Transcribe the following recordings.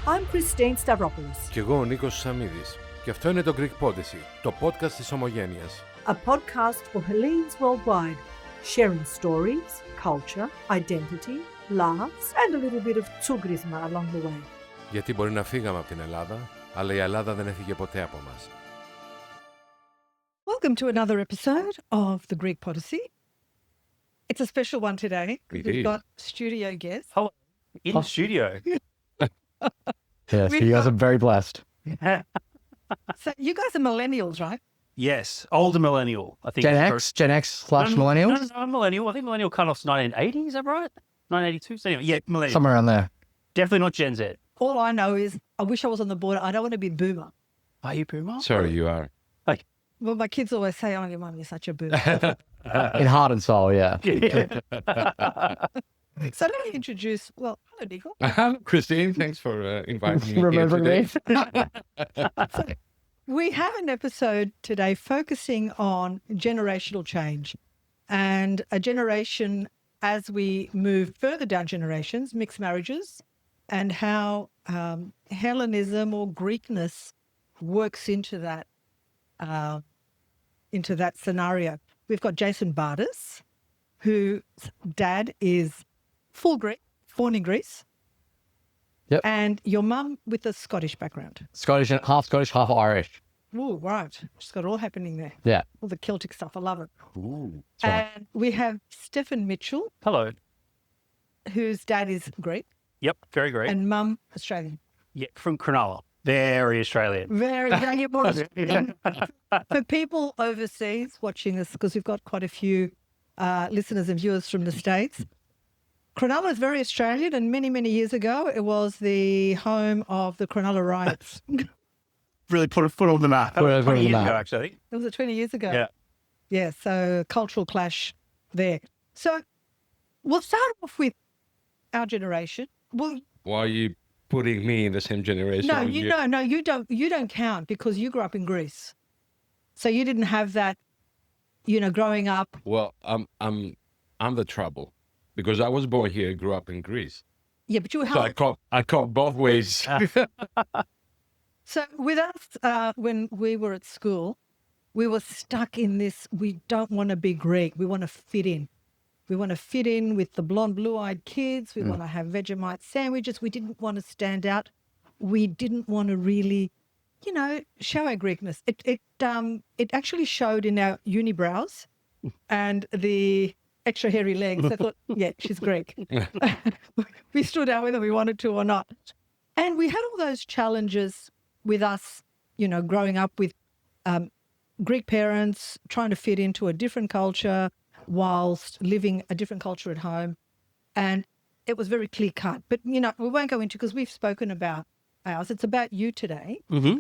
I'm Christine Stavropoulos. Και εγώ ο Νίκος Σαμίδης. Και αυτό είναι το Greek Podyssey, το podcast της Ομογένειας. A podcast for Hellenes worldwide, sharing stories, culture, identity, laughs and a little bit of tsugrisma along the way. Γιατί μπορεί να φύγαμε από την Ελλάδα, αλλά η Ελλάδα δεν έφυγε ποτέ από μας. Welcome to another episode of the Greek Podyssey. It's a special one today. We've got studio guests. Oh, in studio. Yes, you guys are very blessed. So you guys are millennials, right? Yes, older millennial. I think Gen X / millennials? No, I'm millennial. I think millennial cut-off's 1980. Is that right? 1982. So anyway, yeah, millennial. Somewhere around there. Definitely not Gen Z. All I know is I wish I was on the border. I don't want to be boomer. Are you boomer? Sorry, you are. Well, my kids always say, "Oh, your mum, you're such a boomer." In heart and soul, yeah. So let me introduce. Well, hello, Nico. Christine, thanks for inviting me Remembering here me. today. We have an episode today focusing on generational change and a generation as we move further down generations, mixed marriages, and how Hellenism or Greekness works into that scenario. We've got Jason Bardas, whose dad is full Greek, born in Greece. Yep. And your mum with a Scottish background. Scottish, half Irish. Oh, right. She's got it all happening there. Yeah. All the Celtic stuff. I love it. Ooh. And we have Stefan Mitchell, Hello. whose dad is Greek Yep, very great. and mum Australian. Yeah, from Cronulla. Very Australian. Very, very important. For people overseas watching us, because we've got quite a few listeners and viewers from the States, Cronulla is very Australian, and many, many years ago, it was the home of the Cronulla riots. Really put a foot on the map. That Put was a foot 20 on the years map. ago, actually. It was 20 years ago. Yeah. Yeah, so cultural clash there. So we'll start off with our generation. Well, Why are you putting me in the same generation? no, with you don't count because you grew up in Greece. So you didn't have that, growing up. Well, I'm the trouble because I was born here, grew up in Greece. Yeah, but you were So how I caught both ways. So with us, when we were at school, we were stuck in this, we don't want to be Greek. We want to fit in. We want to fit in with the blonde, blue-eyed kids. We want to have Vegemite sandwiches. We didn't want to stand out. We didn't want to really, show our Greekness. It actually showed in our unibrows and the extra hairy legs. I thought, yeah, she's Greek. We stood out whether we wanted to or not. And we had all those challenges with us, growing up with Greek parents, trying to fit into a different culture whilst living a different culture at home. And it was very clear cut. But, we won't go into because we've spoken about ours. It's about you today Mm-hmm.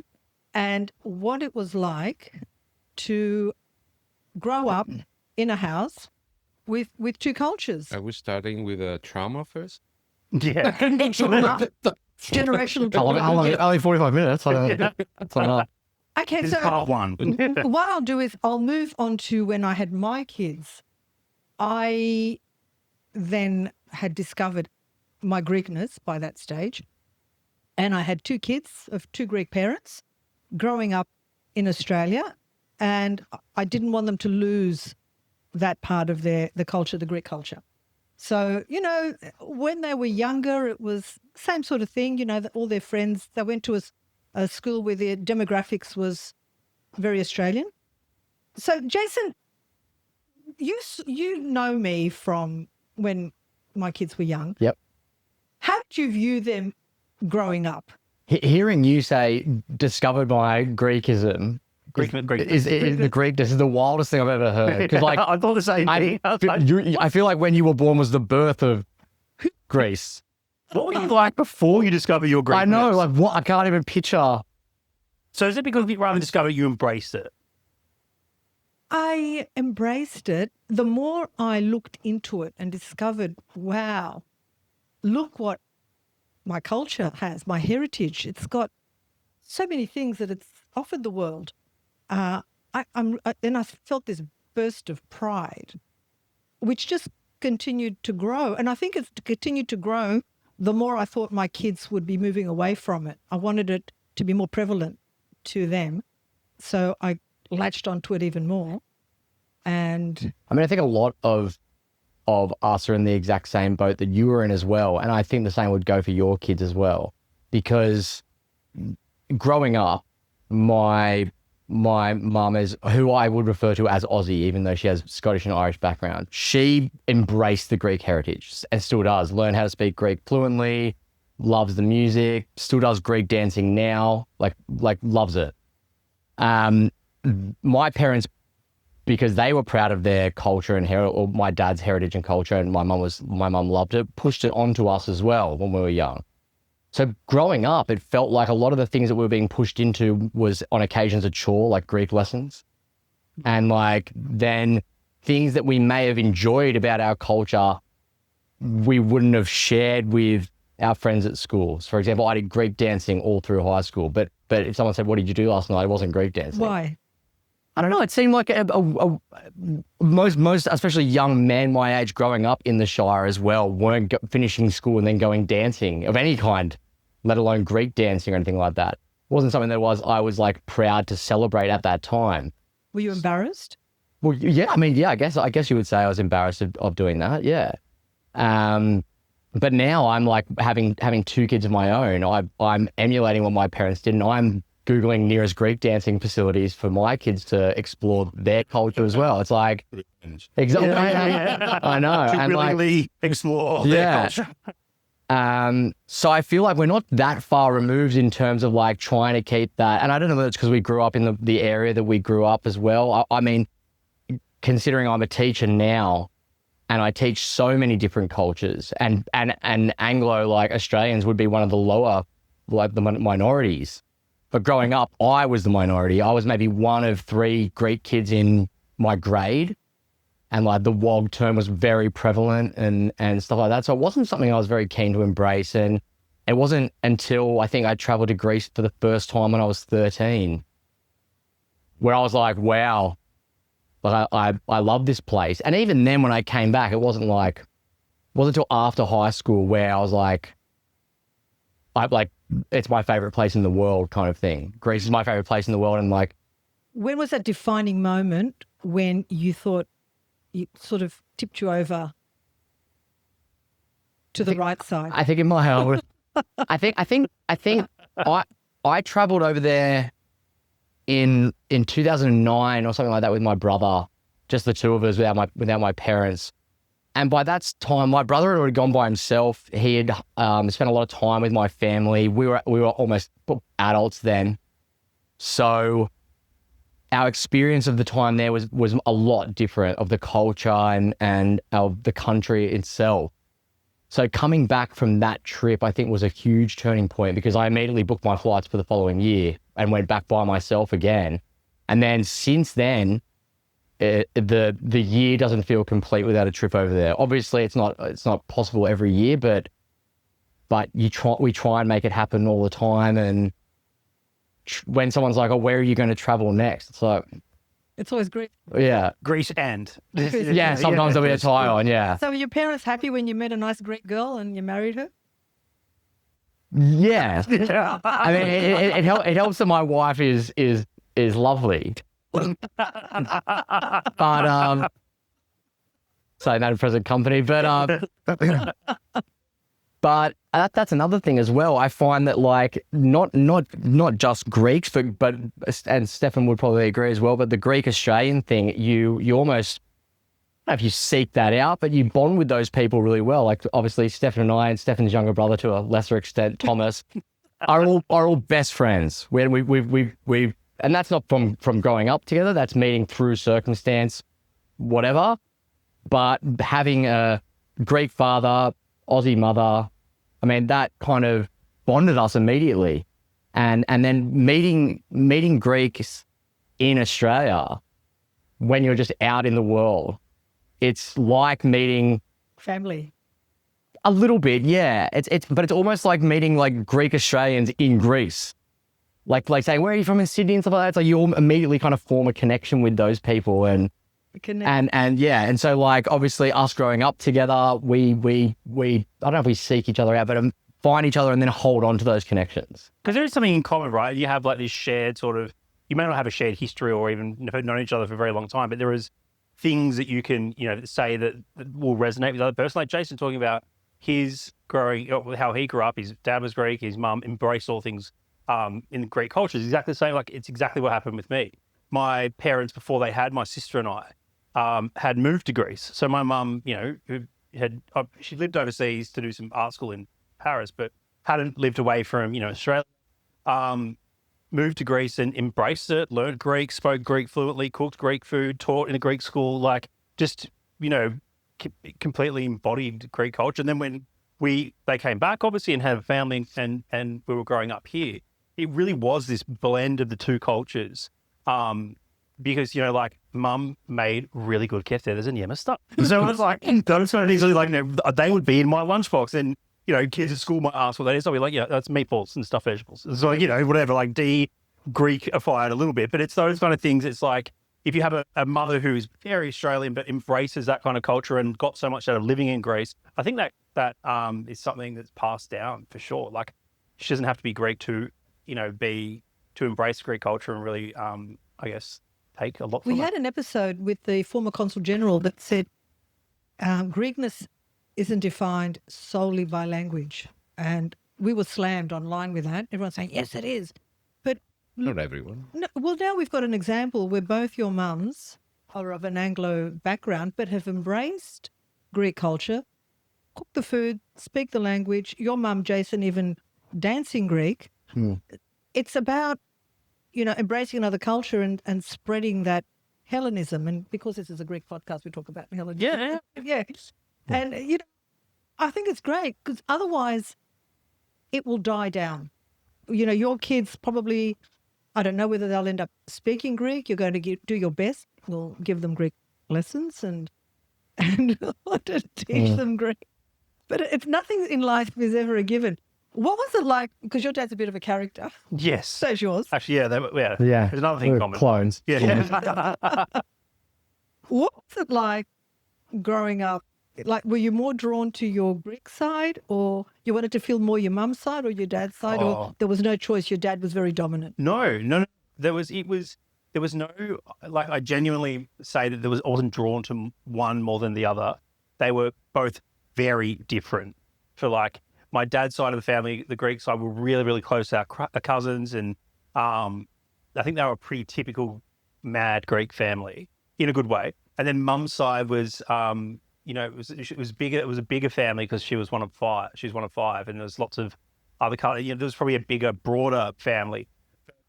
and what it was like to grow up in a house with two cultures. Are we starting with a trauma first? Yeah. Generational How long? trauma. Only 45 minutes. I don't know. Okay, This so is part one. what I'll do is I'll move on to when I had my kids. I then had discovered my Greekness by that stage. And I had two kids of two Greek parents growing up in Australia. And I didn't want them to lose that part of the culture, the Greek culture. So, when they were younger, it was same sort of thing, that all their friends, they went to a school where their demographics was very Australian. So, Jason, you know me from when my kids were young. Yep. How did you view them growing up? Hearing you say discovered my Greekism Greek. is the Greekness is the wildest thing I've ever heard. Because I thought the same thing. I feel like when you were born was the birth of Greece. What were you like before you discovered your Greekness? I know, like what? I can't even picture. So is it because rather than discover it, you embraced it? I embraced it. The more I looked into it and discovered, wow, look what my culture has, my heritage. It's got so many things that it's offered the world. Then I felt this burst of pride, which just continued to grow. And I think it's continued to grow the more I thought my kids would be moving away from it. I wanted it to be more prevalent to them. So I latched onto it even more. And I mean, I think a lot of us are in the exact same boat that you were in as well. And I think the same would go for your kids as well. Because growing up, my mum is who I would refer to as Aussie, even though she has Scottish and Irish background. She embraced the Greek heritage and still does. Learn how to speak Greek fluently, loves the music, still does Greek dancing now, like loves it. My parents, because they were proud of their culture and or my dad's heritage and culture, and my mum loved it, pushed it onto us as well when we were young. So growing up, it felt like a lot of the things that we were being pushed into was on occasions a chore, like Greek lessons. And like then things that we may have enjoyed about our culture, we wouldn't have shared with our friends at schools. For example, I did Greek dancing all through high school, but if someone said, "What did you do last night?" It wasn't Greek dancing. why? I don't know. It seemed like most, especially young men my age growing up in the Shire as well, weren't finishing school and then going dancing of any kind, let alone Greek dancing or anything like that. It wasn't something that I was like proud to celebrate at that time. Were you embarrassed? Well, yeah. I mean, yeah. I guess you would say I was embarrassed of doing that. Yeah. But now I'm like having two kids of my own. I'm emulating what my parents did, and I'm Googling nearest Greek dancing facilities for my kids to explore their culture as well. It's like, exactly. I know. To and willingly explore their culture. So I feel like we're not that far removed in terms of like trying to keep that. And I don't know whether it's because we grew up in the area that we grew up as well. I mean, considering I'm a teacher now and I teach so many different cultures, and Anglo, like Australians, would be one of the lower, like the minorities. But growing up, I was the minority. I was maybe one of 3 Greek kids in my grade. And like the WOG term was very prevalent and stuff like that. So it wasn't something I was very keen to embrace. And it wasn't until I think I traveled to Greece for the first time when I was 13, where I was like, wow, like I love this place. And even then when I came back, it wasn't until after high school where I was like, it's my favorite place in the world kind of thing. Greece is my favorite place in the world. And like, When was that defining moment when you thought it sort of tipped you over to the right side? I think in my head, I think I traveled over there in 2009 or something like that with my brother, just the two of us without my parents. And by that time, my brother had already gone by himself. He had spent a lot of time with my family. We were almost adults then. So our experience of the time there was a lot different, of the culture and of the country itself. So coming back from that trip, I think was a huge turning point, because I immediately booked my flights for the following year and went back by myself again. And then since then, the year doesn't feel complete without a trip over there. Obviously, it's not possible every year, but we try and make it happen all the time. And when someone's like, "Oh, where are you going to travel next?" It's like, It's always great. yeah, Greece and. yeah. Sometimes there'll be a tie on, yeah. So were your parents happy when you met a nice Greek girl and you married her? Yeah. I mean, it helps that my wife is lovely. But saying that in present company, but that's another thing as well. I find that like not just Greeks, but and Stefan would probably agree as well. But the Greek Australian thing, you almost, I don't know if you seek that out, but you bond with those people really well. Like obviously Stefan and I, and Stefan's younger brother to a lesser extent, Thomas, are all best friends. We've and that's not from growing up together. That's meeting through circumstance, whatever. But having a Greek father, Aussie mother, I mean, that kind of bonded us immediately. And then meeting Greeks in Australia when you're just out in the world, it's like meeting Family. a little bit, yeah. But it's almost like meeting like Greek Australians in Greece. Like saying, "Where are you from?" in Sydney and stuff like that. It's like you immediately kind of form a connection with those people, and And so like obviously us growing up together, we I don't know if we seek each other out, but find each other and then hold on to those connections. Because there is something in common, right? You have like this shared sort of, you may not have a shared history or even have known each other for a very long time, but there is things that you can, say that will resonate with the other person. Like Jason talking about his how he grew up, his dad was Greek, his mum embraced all things in Greek culture. It's exactly the same. Like it's exactly what happened with me. My parents, before they had my sister and I, had moved to Greece. So my mum, she lived overseas to do some art school in Paris, but hadn't lived away from, Australia. Moved to Greece and embraced it, learned Greek, spoke Greek fluently, cooked Greek food, taught in a Greek school, like just, completely embodied Greek culture. And then when they came back, obviously, and had a family and we were growing up here, it really was this blend of the two cultures. Because, like mum made really good keftedes and yema stuff. So it's like, those kind of things, like, they would be in my lunchbox and, kids at school might ask what that is. I'll be like, that's meatballs and stuffed vegetables. So, whatever, like Greekified a little bit. But it's those kind of things. It's like, if you have a mother who is very Australian but embraces that kind of culture and got so much out of living in Greece, I think that is something that's passed down for sure. Like, she doesn't have to be Greek to, to embrace Greek culture and really, I guess, take a lot from it. We had an episode with the former Consul General that said Greekness isn't defined solely by language. And we were slammed online with that. Everyone's saying, yes, it is. But not everyone. No, well, now we've got an example where both your mums are of an Anglo background but have embraced Greek culture, cook the food, speak the language. Your mum, Jason, even dancing Greek. It's about, embracing another culture and spreading that Hellenism. And because this is a Greek podcast, we talk about Hellenism. Yeah. And, I think it's great because otherwise it will die down. Your kids probably, I don't know whether they'll end up speaking Greek. You're going to do your best. We'll give them Greek lessons and to teach them Greek. But it's nothing in life is ever a given. What was it like? Because your dad's a bit of a character. Yes. So is yours. Actually, yeah. Yeah. There's another thing in common. Clones. Yeah. What was it like growing up? Like, were you more drawn to your Greek side, or you wanted to feel more your mum's side or your dad's side, or there was no choice? Your dad was very dominant. No. There was no, like, I genuinely say that I wasn't drawn to one more than the other. They were both very different. For like my dad's side of the family, the Greek side, were really, really close to our cousins, and I think they were a pretty typical mad Greek family in a good way. And then mum's side was, it was bigger. It was a bigger family because she was one of five. She was one of five, and there was lots of other. There was probably a bigger, broader family.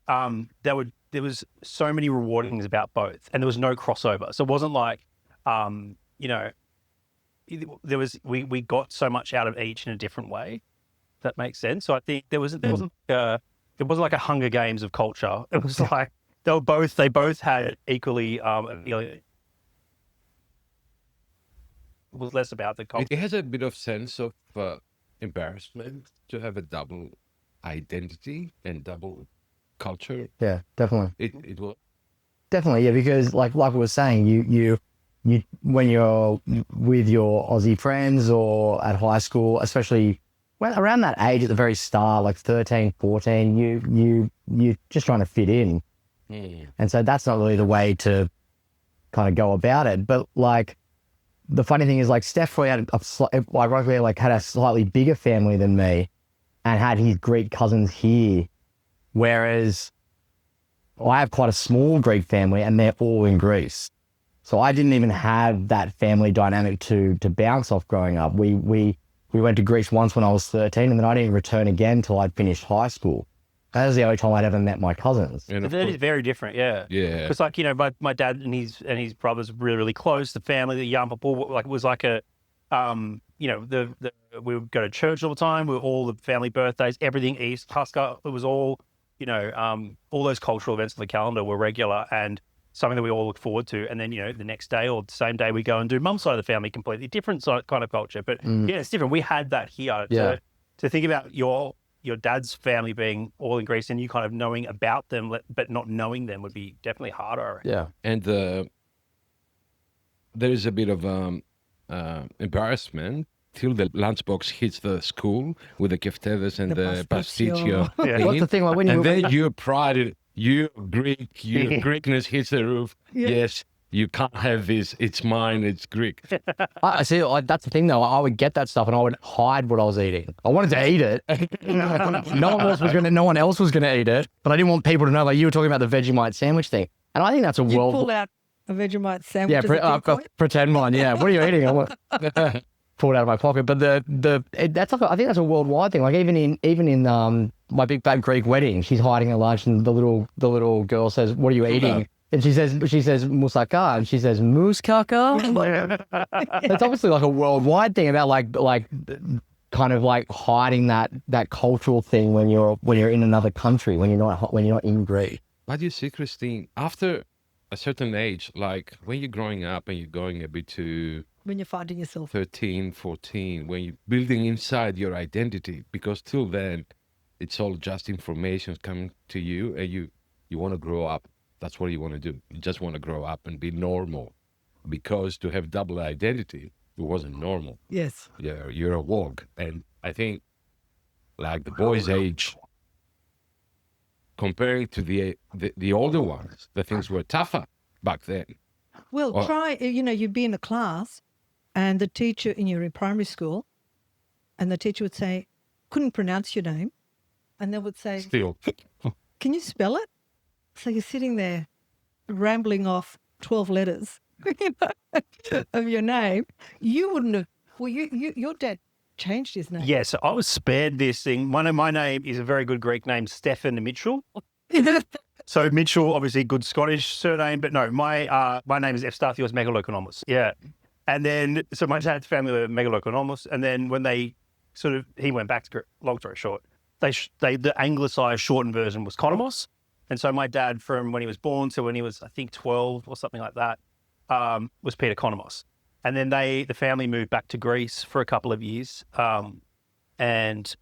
There was so many rewarding things about both, and there was no crossover. So it wasn't like, there was we got so much out of each in a different way. If that makes sense. So I think it wasn't like a Hunger Games of culture. It was like they both had equally it was less about the culture. It has a bit of sense of embarrassment to have a double identity and double culture. Yeah, definitely. It will Definitely, yeah, because like we were saying, you when you're with your Aussie friends or at high school, especially when around that age at the very start, like 13, 14, you're just trying to fit in. And so that's not really the way to kind of go about it. But like the funny thing is, like Steph probably had had a slightly bigger family than me and had his Greek cousins here, whereas I have quite a small Greek family and they're all in Greece. So I didn't even have that family dynamic to bounce off growing up. We went to Greece once when I was 13, and then I didn't return again until I'd finished high school. That was the only time I'd ever met my cousins. And that is very different, yeah. Yeah. Because like, my dad and his brothers were really, really close. The family, the Yampapul, like, was like a, we would go to church all the time. We were all the family birthdays, everything East, Husker. It was all, all those cultural events on the calendar were regular and something that we all look forward to. And then, the next day or the same day we go and do mum's side of the family, completely different kind of culture. But yeah, it's different. We had that here. Yeah. To think about your dad's family being all in Greece and you kind of knowing about them, but not knowing them would be definitely harder. Yeah. And the there is a bit of embarrassment till the lunchbox hits the school with the keftedes and the pasticcio. Yeah. What's the thing? Like when you And then your pride, your Greekness hits the roof. Yeah. Yes, you can't have this. It's mine. It's Greek. I see. That's the thing, though. I would get that stuff, and I would hide what I was eating. I wanted to eat it. No one else was gonna eat it, but I didn't want people to know. Like you were talking about the Vegemite sandwich thing, and I think that's a You world. pull out a Vegemite sandwich. Yeah, as a decoy? pretend one. Yeah, what are you eating? Pull it out of my pocket. But that's like I think that's a worldwide thing. Like even in my big bad Greek wedding, she's hiding a lunch, and the little girl says, "What are you eating?" And she says moussaka, and she says mouskaka. It's obviously like a worldwide thing about like kind of like hiding that cultural thing when you're in another country, when you're not in Greece. But you see, Christine, after a certain age, like when you're growing up and you're going a bit to When you're finding yourself. 13, 14, when you're building inside your identity, because till then, it's all just information coming to you, and you want to grow up. That's what you want to do. You just want to grow up and be normal, because to have double identity, it wasn't normal. Yes. Yeah, you're a wog. And I think, like the boys' age, comparing to the older ones, the things were tougher back then. Well, Or- try, you'd be in a class and the teacher, and you're in primary school, and the teacher would say, couldn't pronounce your name. And they would say, Still, can you spell it? So you're sitting there rambling off 12 letters of your name. You wouldn't have, well, your dad changed his name. Yeah, so I was spared this thing. My name is a very good Greek name, Stefan Mitchell. So Mitchell, obviously good Scottish surname, but no, my name is Efstathios Megalokonomos. Yeah. And then, so my dad's family were Megalokonomos, and then when they he went back to, long story short, the anglicised shortened version was Konomos. And so my dad, from when he was born to when he was, I think, 12 or something like that, was Peter Konomos. And then the family moved back to Greece for a couple of years. And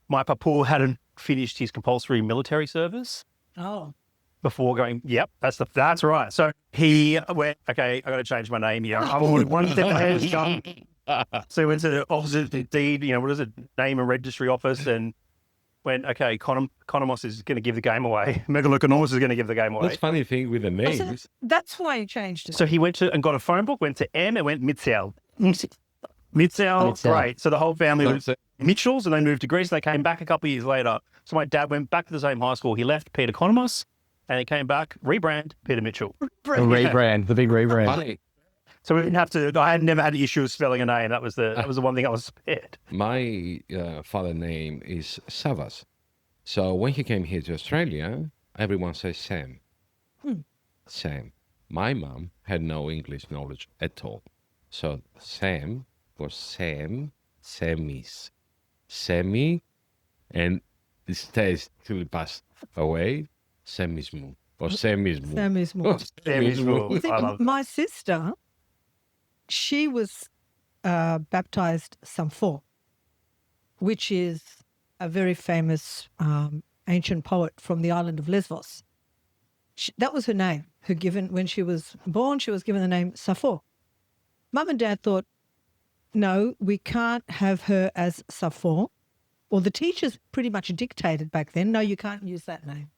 my papa hadn't finished his compulsory military service Oh. before going, yep, that's right. So he went, okay, I got to change my name here. I'm already one step ahead of Scum. So he went to the office of deed, what is it, name and registry office, and went, okay, Konomos is going to give the game away. Megalokonomos is going to give the game away. that's funny thing with the Oh, so names. that's why you changed it. So he went and got a phone book, went to M and went Mitzel. Mitzel, Mitzel. great. So the whole family was That's it. Mitchells, and they moved to Greece. They came back a couple of years later. So my dad went back to the same high school. He left Peter Konomos, and he came back, rebrand, Peter Mitchell. The rebrand, the big rebrand. Funny. So we didn't have to. I had never had an issue with spelling a name. That was the one thing I was spared. My father's name is Savas. So when he came here to Australia, everyone says Sam. Sam. My mom had no English knowledge at all. So Sam was Sam, Semis. Semi, and it stays till it passed away, Semismu. Or Semismu. Sam is more. Semismu. You think my sister, she was baptized Sampho, which is a very famous ancient poet from the island of Lesbos. That was her name. When she was born, she was given the name Sappho. Mum and Dad thought, no, we can't have her as Sappho. Well, the teachers pretty much dictated back then, no, you can't use that name.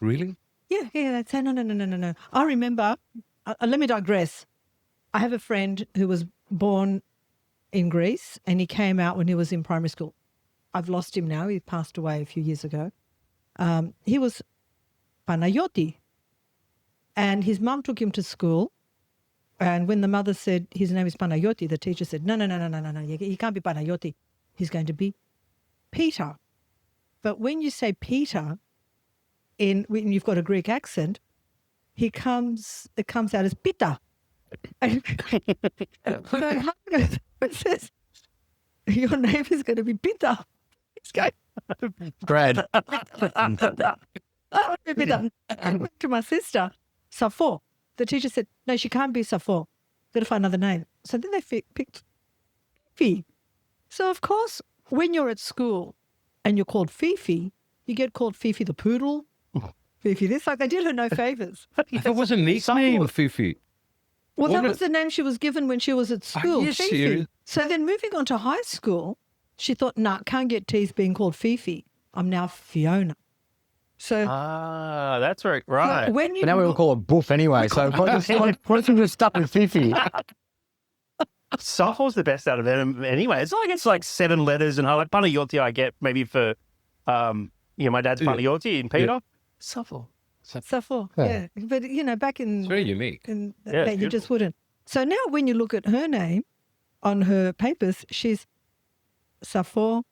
Really? Yeah, they'd say, no. I remember, let me digress. I have a friend who was born in Greece, and he came out when he was in primary school. I've lost him now. He passed away a few years ago. He was Panayoti, and his mum took him to school. And when the mother said his name is Panayoti, the teacher said, no, he can't be Panayoti. He's going to be Peter. But when you say Peter, when you've got a Greek accent, it comes out as Peter. It says, your name is going to be Peter. It's going Brad. Peter. I went to my sister, Sappho. The teacher said, no, she can't be Sappho. Got to find another name. So then they picked Fifi. So, of course, when you're at school and you're called Fifi, you get called Fifi the poodle, Fifi this. Like, they did her no favours. If it was a nickname, Fifi. Well, that What was the name she was given when she was at school, you Fifi. serious? So then moving on to high school, she thought, nah, can't get teased being called Fifi. I'm now Fiona. So That's right. when you But now we all call her Boof anyway. So what if we just stuck with Fifi? Suffol's the best out of them anyway. It's like 7 letters, and like Panayoti I get maybe for my dad's Panayoti and Peter. Suffol. Sappho, yeah. But, back in... It's very unique. in Yeah, that it's you just wouldn't. So now when you look at her name on her papers, she's Sappho,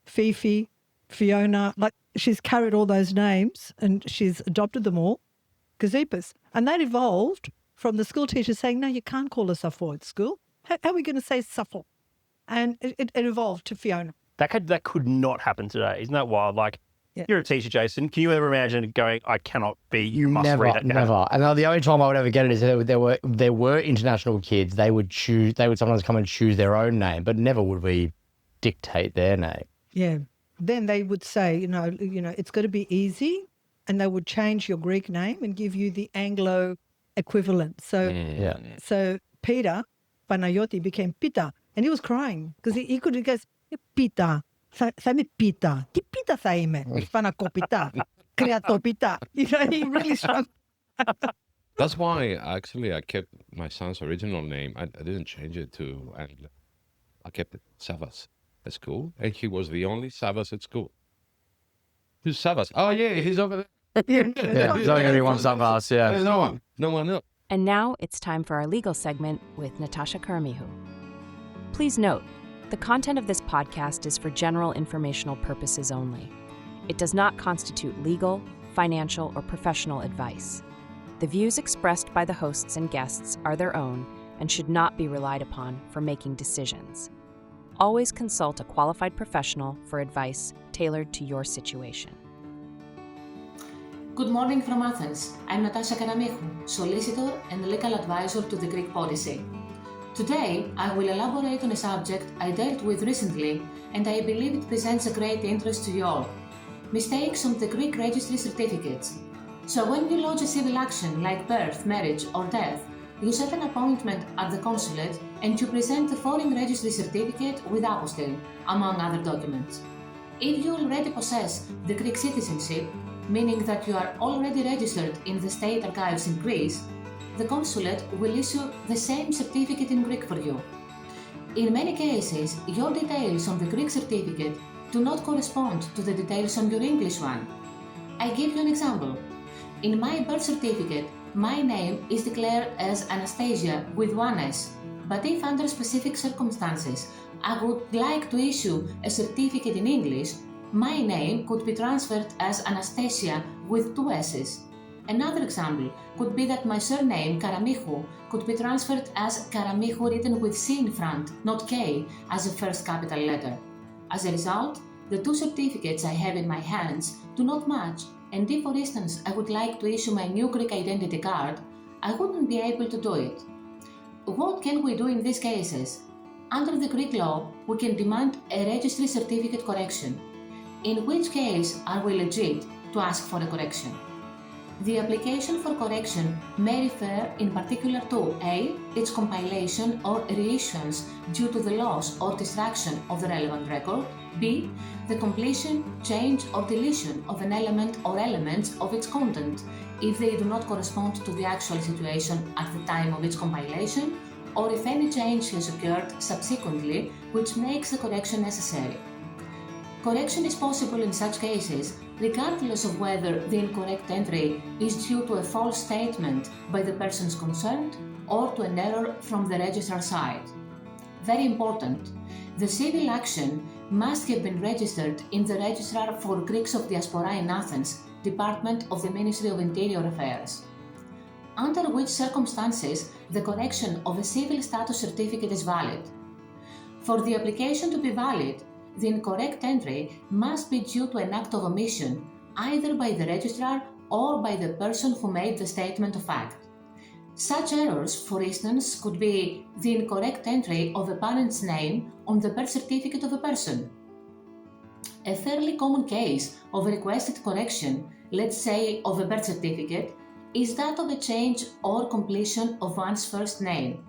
Fifi, Fiona. Like, she's carried all those names and she's adopted them all. Gazebas. And that evolved from the school teacher saying, no, you can't call her Sappho at school. How are we going to say Sappho? And it evolved to Fiona. That could not happen today. Isn't that wild? Like, you're a teacher, Jason. Can you ever imagine going, I cannot be, you must read it? Never. And the only time I would ever get it is there were international kids. They would sometimes come and choose their own name, but never would we dictate their name. Yeah. Then they would say, it's got to be easy, and they would change your Greek name and give you the Anglo equivalent. So, so Peter Panayoti became Pita, and he was crying because he goes, Pita. Θα είμαι πίτα. Τι πίτα θα είμαι? Πανακοπιτά. Κρεατοπιτά. He really struggled. That's why actually I kept my son's original name. I didn't change it to Angela. I kept it Savas at school, and he was the only Savas at school. Who's Savas? Oh yeah, he's over there. There's only going to be one Savas, yeah. There's no one else. And now it's time for our legal segment with Natasha Karamihu. Please note, the content of this podcast is for general informational purposes only. It does not constitute legal, financial, or professional advice. The views expressed by the hosts and guests are their own and should not be relied upon for making decisions. Always consult a qualified professional for advice tailored to your situation. Good morning from Athens. I'm Natasha Karamihu, solicitor and legal advisor to the Greek Podyssey. Today, I will elaborate on a subject I dealt with recently, and I believe it presents a great interest to you all. Mistakes on the Greek registry certificates. So when you lodge a civil action like birth, marriage, or death, you set an appointment at the consulate and you present the foreign registry certificate with apostille, among other documents. If you already possess the Greek citizenship, meaning that you are already registered in the state archives in Greece, the consulate will issue the same certificate in Greek for you. In many cases, your details on the Greek certificate do not correspond to the details on your English one. I give you an example. In my birth certificate, my name is declared as Anastasia with one S, but if under specific circumstances I would like to issue a certificate in English, my name could be transferred as Anastasia with two S's. Another example could be that my surname, Karamihu, could be transferred as Karamihu written with C in front, not K, as a first capital letter. As a result, the two certificates I have in my hands do not match, and if, for instance, I would like to issue my new Greek identity card, I wouldn't be able to do it. What can we do in these cases? Under the Greek law, we can demand a registry certificate correction, in which case are we legit to ask for a correction. The application for correction may refer in particular to A. its compilation or reissuance due to the loss or destruction of the relevant record, B. the completion, change or deletion of an element or elements of its content if they do not correspond to the actual situation at the time of its compilation, or if any change has occurred subsequently which makes the correction necessary. Correction is possible in such cases regardless of whether the incorrect entry is due to a false statement by the persons concerned or to an error from the registrar side. Very important, the civil action must have been registered in the Registrar for Greeks of Diaspora in Athens, Department of the Ministry of Interior Affairs. Under which circumstances the correction of a civil status certificate is valid. For the application to be valid, the incorrect entry must be due to an act of omission, either by the registrar or by the person who made the statement of fact. Such errors, for instance, could be the incorrect entry of a parent's name on the birth certificate of a person. A fairly common case of requested correction let's say of a birth certificate, is that of a change or completion of one's first name.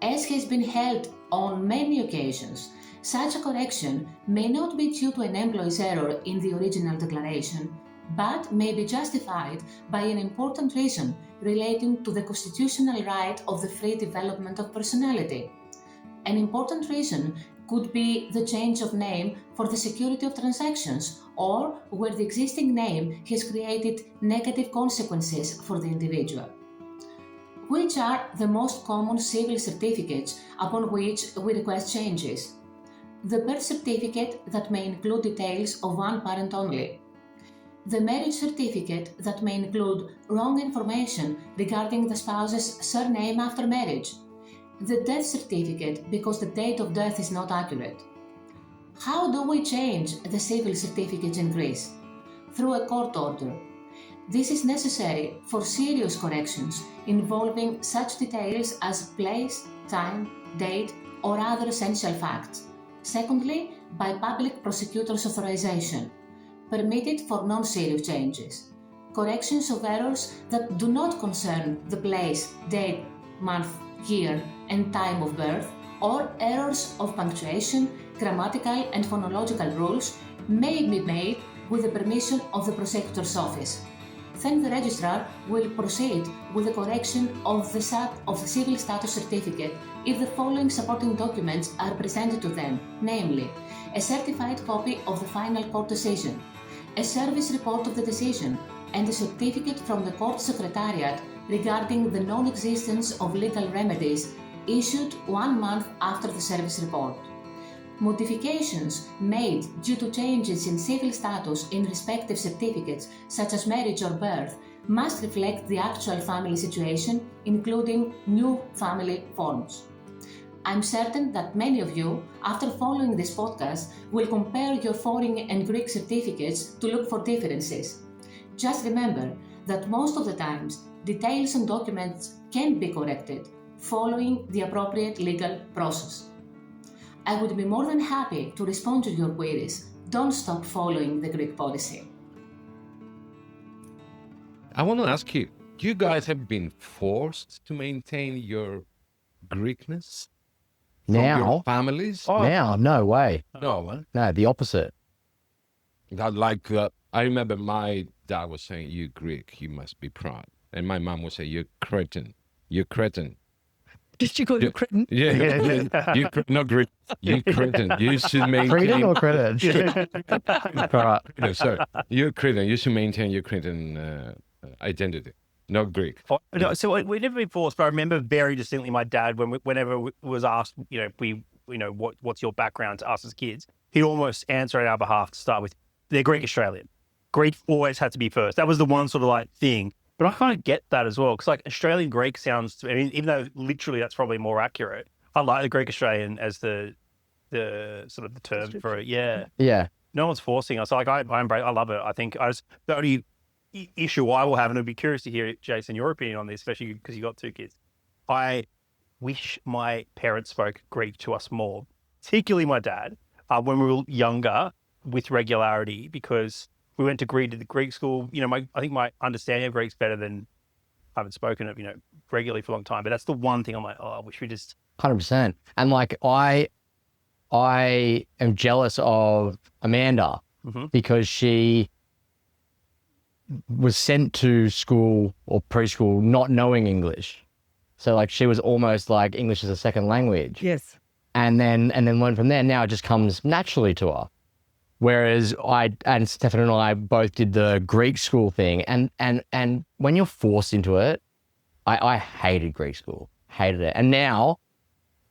As has been held on many occasions, such a correction may not be due to an employee's error in the original declaration, but may be justified by an important reason relating to the constitutional right of the free development of personality. An important reason could be the change of name for the security of transactions, or where the existing name has created negative consequences for the individual. Which are the most common civil certificates upon which we request changes? The birth certificate that may include details of one parent only. The marriage certificate that may include wrong information regarding the spouse's surname after marriage. The death certificate because the date of death is not accurate. How do we change the civil certificates in Greece? Through a court order. This is necessary for serious corrections involving such details as place, time, date, or other essential facts. Secondly, by public prosecutor's authorization. Permitted for non-serious changes. Corrections of errors that do not concern the place, date, month, year, and time of birth, or errors of punctuation, grammatical and phonological rules may be made with the permission of the prosecutor's office. Then the registrar will proceed with the correction of the civil status certificate if the following supporting documents are presented to them, namely, a certified copy of the final court decision, a service report of the decision, and a certificate from the court secretariat regarding the non-existence of legal remedies issued 1 month after the service report. Modifications made due to changes in civil status in respective certificates, such as marriage or birth, must reflect the actual family situation, including new family forms. I'm certain that many of you, after following this podcast, will compare your foreign and Greek certificates to look for differences. Just remember that most of the times, details and documents can be corrected following the appropriate legal process. I would be more than happy to respond to your queries. Don't stop following the Greek Podyssey. I want to ask you, you guys have been forced to maintain your Greekness from your families? Now, no way. No, huh? No, the opposite. I remember my dad was saying, "You Greek, you must be proud," and my mom would say, "You cretin, you cretin." Did you call you cretin? Yeah. Not Greek. You cretin. You should maintain. Cretin or cretin? All right. No, sorry. You cretin. You should maintain your cretin identity, not Greek. No, so we've never been forced, but I remember very distinctly my dad whenever was asked, what's your background to us as kids, he'd almost answer on our behalf to start with, they're Greek Australian. Greek always had to be first. That was the one sort of like thing. But I kind of get that as well, because like Australian Greek sounds, even though literally that's probably more accurate, I like the Greek Australian as the sort of the term for it. Yeah. Yeah. No one's forcing us. Like I embrace, I love it. I think the only issue I will have, and I'd be curious to hear, Jason, your opinion on this, especially because you got 2 kids. I wish my parents spoke Greek to us more, particularly my dad, when we were younger, with regularity, because we went to the Greek school. I think my understanding of Greek's better than I haven't spoken of, regularly for a long time. But that's the one thing I'm like, I wish we just 100%. And like I am jealous of Amanda because she was sent to school or preschool not knowing English. So like she was almost like English as a second language. Yes. And then learn from there. Now it just comes naturally to her. Whereas Stefan and I both did the Greek school thing. And when you're forced into it, I hated Greek school, hated it. And now,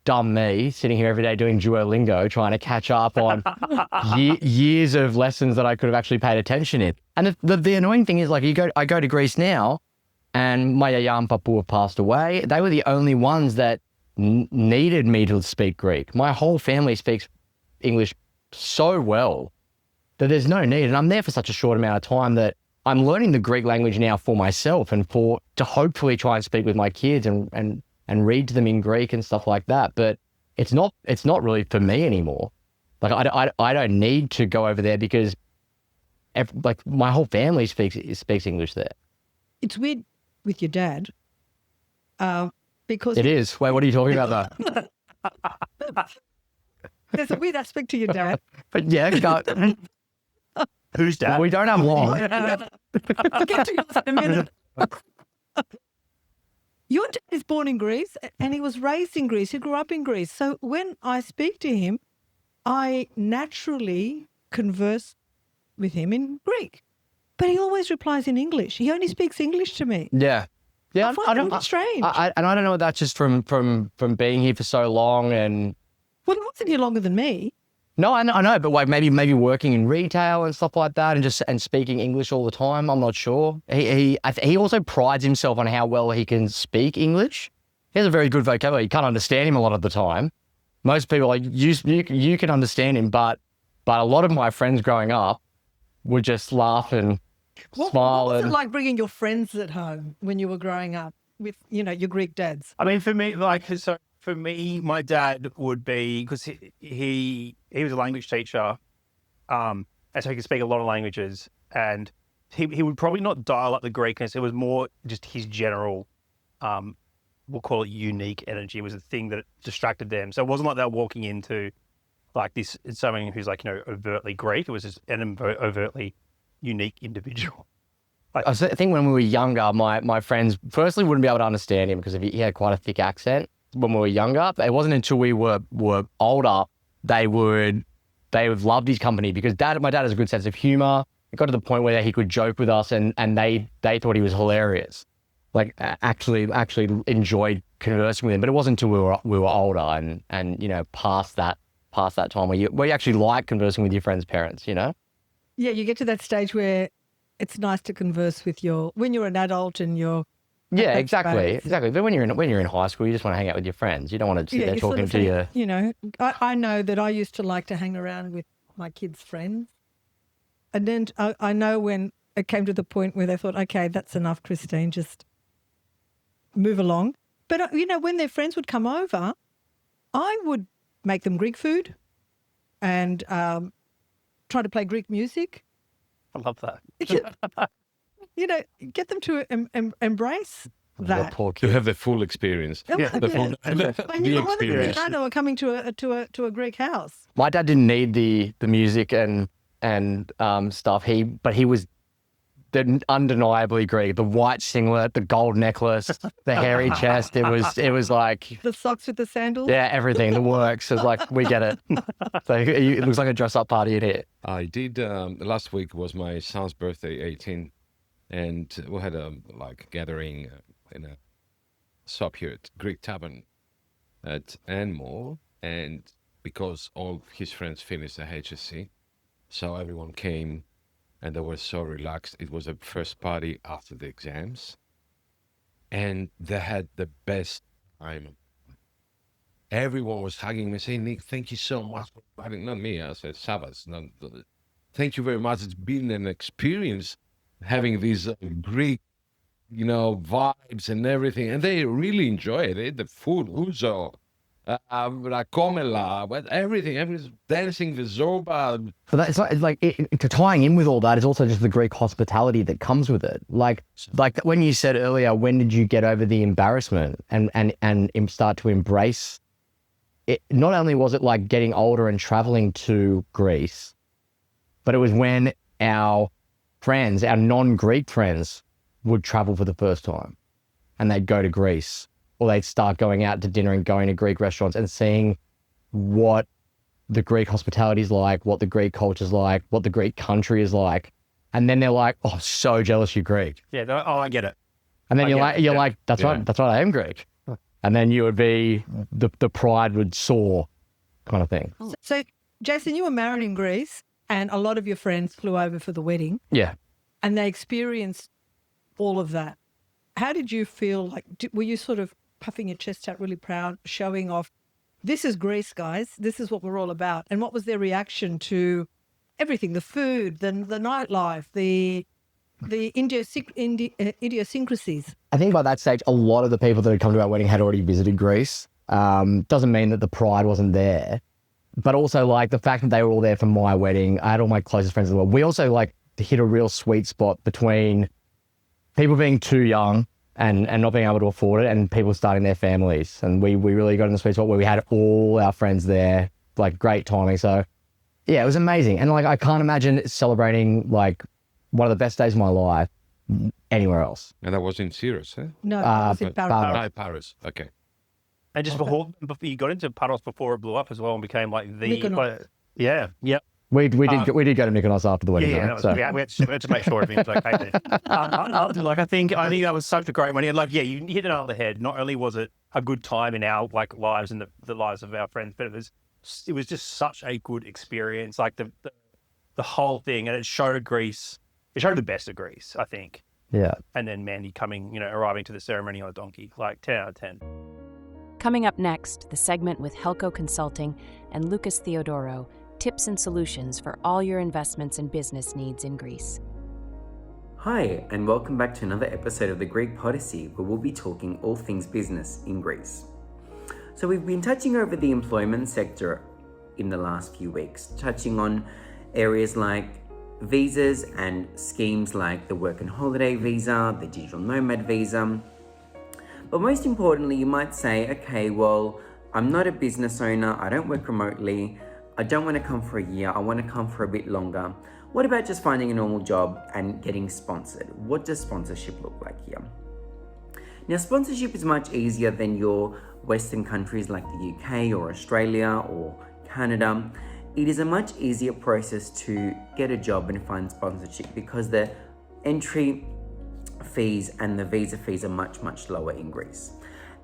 dumb me, sitting here every day doing Duolingo, trying to catch up on years of lessons that I could have actually paid attention in. And the annoying thing is, like, I go to Greece now, and my yaya and papu have passed away. They were the only ones that needed me to speak Greek. My whole family speaks English so well that there's no need. And I'm there for such a short amount of time that I'm learning the Greek language now for myself and to hopefully try and speak with my kids and read to them in Greek and stuff like that. But it's not really for me anymore. Like I don't need to go over there because like my whole family speaks English there. It's weird with your dad because It is. Wait, what are you talking about though? there's a weird aspect to your dad. But yeah, Who's dad? we don't have long. I'll get to yours in a minute. Your dad is born in Greece and he was raised in Greece. He grew up in Greece. So when I speak to him, I naturally converse with him in Greek. But he always replies in English. He only speaks English to me. Yeah. Yeah, I find that really strange. And I don't know if that's just from being here for so long and... Well, he wasn't here longer than me. No, I know, but like maybe working in retail and stuff like that, and speaking English all the time. I'm not sure. He also prides himself on how well he can speak English. He has a very good vocabulary. You can't understand him a lot of the time. Most people like you can understand him, but a lot of my friends growing up would just laugh and smile. What was it like bringing your friends at home when you were growing up with your Greek dads? I mean, for me, for me, my dad would be, because he was a language teacher, and so he could speak a lot of languages, and he would probably not dial up the Greekness. It was more just his general, we'll call it unique energy was the thing that distracted them. So it wasn't like they were walking into like this, someone who's like, overtly Greek. It was just an overtly unique individual. I think when we were younger, my friends firstly wouldn't be able to understand him because he had quite a thick accent when we were younger. But it wasn't until we were older they would loved his company because my dad has a good sense of humor. It got to the point where he could joke with us and they thought he was hilarious. Like actually enjoyed conversing with him. But it wasn't until we were older and past that time where you actually like conversing with your friends' parents. Yeah, you get to that stage where it's nice to converse with when you're an adult and you're... Yeah, exactly. But when you're in high school, you just want to hang out with your friends. You don't want to sit there talking to you. I know that I used to like to hang around with my kids' friends. And then I know when it came to the point where they thought, okay, that's enough, Christine, just move along. But, when their friends would come over, I would make them Greek food and try to play Greek music. I love that. Get them to embrace that. To have the full experience. Yeah. The experience. I know, coming to a Greek house. My dad didn't need the music and stuff. But he was undeniably Greek. The white singlet, the gold necklace, the hairy chest. It was like the socks with the sandals. Yeah, everything. The works. It's like we get it. So it looks like a dress-up party in here. I did. Last week was my son's birthday, 18, and we had a gathering in a shop here at Greek Tavern at Anmore, and because all his friends finished the HSC, so everyone came. And they were so relaxed. It was a first party after the exams. And they had the best time. Everyone was hugging me, saying, Nick, thank you so much for inviting. Not me, I said, Savas. Thank you very much. It's been an experience having these Greek, vibes and everything. And they really enjoyed it. The food, ouzo, rakomela, everything, dancing, the zorba. So that's to tying in with all that is also just the Greek hospitality that comes with it. Like when you said earlier, when did you get over the embarrassment and start to embrace it? Not only was it like getting older and traveling to Greece, but it was when our friends, our non-Greek friends, would travel for the first time and they'd go to Greece. Or they'd start going out to dinner and going to Greek restaurants and seeing what the Greek hospitality is like, what the Greek culture is like, what the Greek country is like. And then they're like, oh, so jealous you're Greek. Yeah, I get it. And then you're like, that's right, I am Greek. And then you would be, the pride would soar kind of thing. So, Jason, you were married in Greece and a lot of your friends flew over for the wedding. Yeah. And they experienced all of that. How did you feel? Like, were you sort of puffing your chest out really proud, showing off, this is Greece, guys, this is what we're all about? And what was their reaction to everything, the food, the nightlife, the idiosyncrasies? I think by that stage, a lot of the people that had come to our wedding had already visited Greece. Doesn't mean that the pride wasn't there, but also like the fact that they were all there for my wedding. I had all my closest friends in the world. We also hit a real sweet spot between people being too young and not being able to afford it, and people starting their families. And we really got in the sweet spot where we had all our friends there, like great timing. So yeah, it was amazing. And like, I can't imagine celebrating like one of the best days of my life anywhere else. And that was in Sirius, eh? No, that was in Paris. Paris. Paris. Okay. And just before you got into Paros before it blew up as well and became like the Mykonos. yeah. We did go to Mykonos after the wedding. Yeah, though, we had to make sure everything was okay there. I think that was such a great one. Like, yeah, you hit it on the head. Not only was it a good time in our like lives and the lives of our friends, but it was just such a good experience. Like the whole thing, and it showed Greece. It showed the best of Greece, I think. Yeah. And then Mandy arriving to the ceremony on a donkey, like 10 out of 10. Coming up next, the segment with Helco Consulting and Lucas Theodoro, tips and solutions for all your investments and business needs in Greece. Hi, and welcome back to another episode of the Greek Podyssey, where we'll be talking all things business in Greece. So we've been touching over the employment sector in the last few weeks, touching on areas like visas and schemes like the work and holiday visa, the digital nomad visa. But most importantly, you might say, okay, well, I'm not a business owner, I don't work remotely, I don't want to come for a year, I want to come for a bit longer. What about just finding a normal job and getting sponsored? What does sponsorship look like here? Now, sponsorship is much easier than your Western countries like the UK or Australia or Canada. It is a much easier process to get a job and find sponsorship because the entry fees and the visa fees are much, much lower in Greece.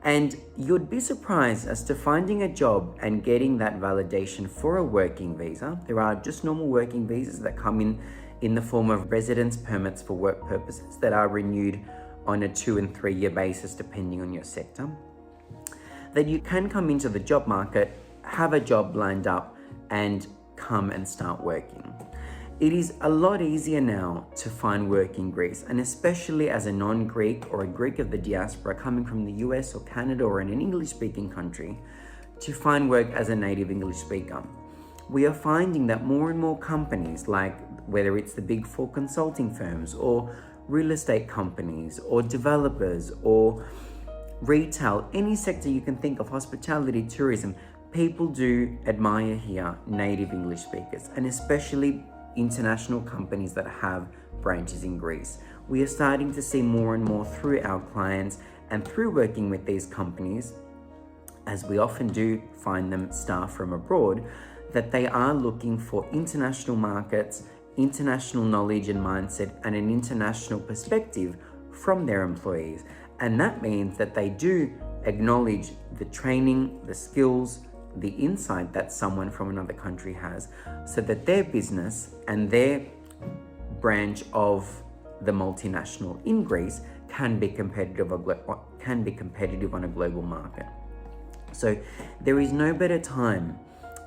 And you'd be surprised as to finding a job and getting that validation for a working visa. There are just normal working visas that come in the form of residence permits for work purposes that are renewed on a 2 and 3 year basis depending on your sector. That you can come into the job market, have a job lined up and come and start working. It is a lot easier now to find work in Greece, and especially as a non-Greek or a Greek of the diaspora coming from the US or Canada or in an English-speaking country, to find work as a native English speaker. We are finding that more and more companies, like whether it's the big 4 consulting firms or real estate companies or developers or retail, any sector you can think of, hospitality, tourism, people do admire here native English speakers, and especially international companies that have branches in Greece. We are starting to see more and more through our clients and through working with these companies, as we often do find them staff from abroad, that they are looking for international markets, international knowledge and mindset, and an international perspective from their employees. And that means that they do acknowledge the training, the skills, the insight that someone from another country has, so that their business and their branch of the multinational in Greece can be competitive on a global market. So there is no better time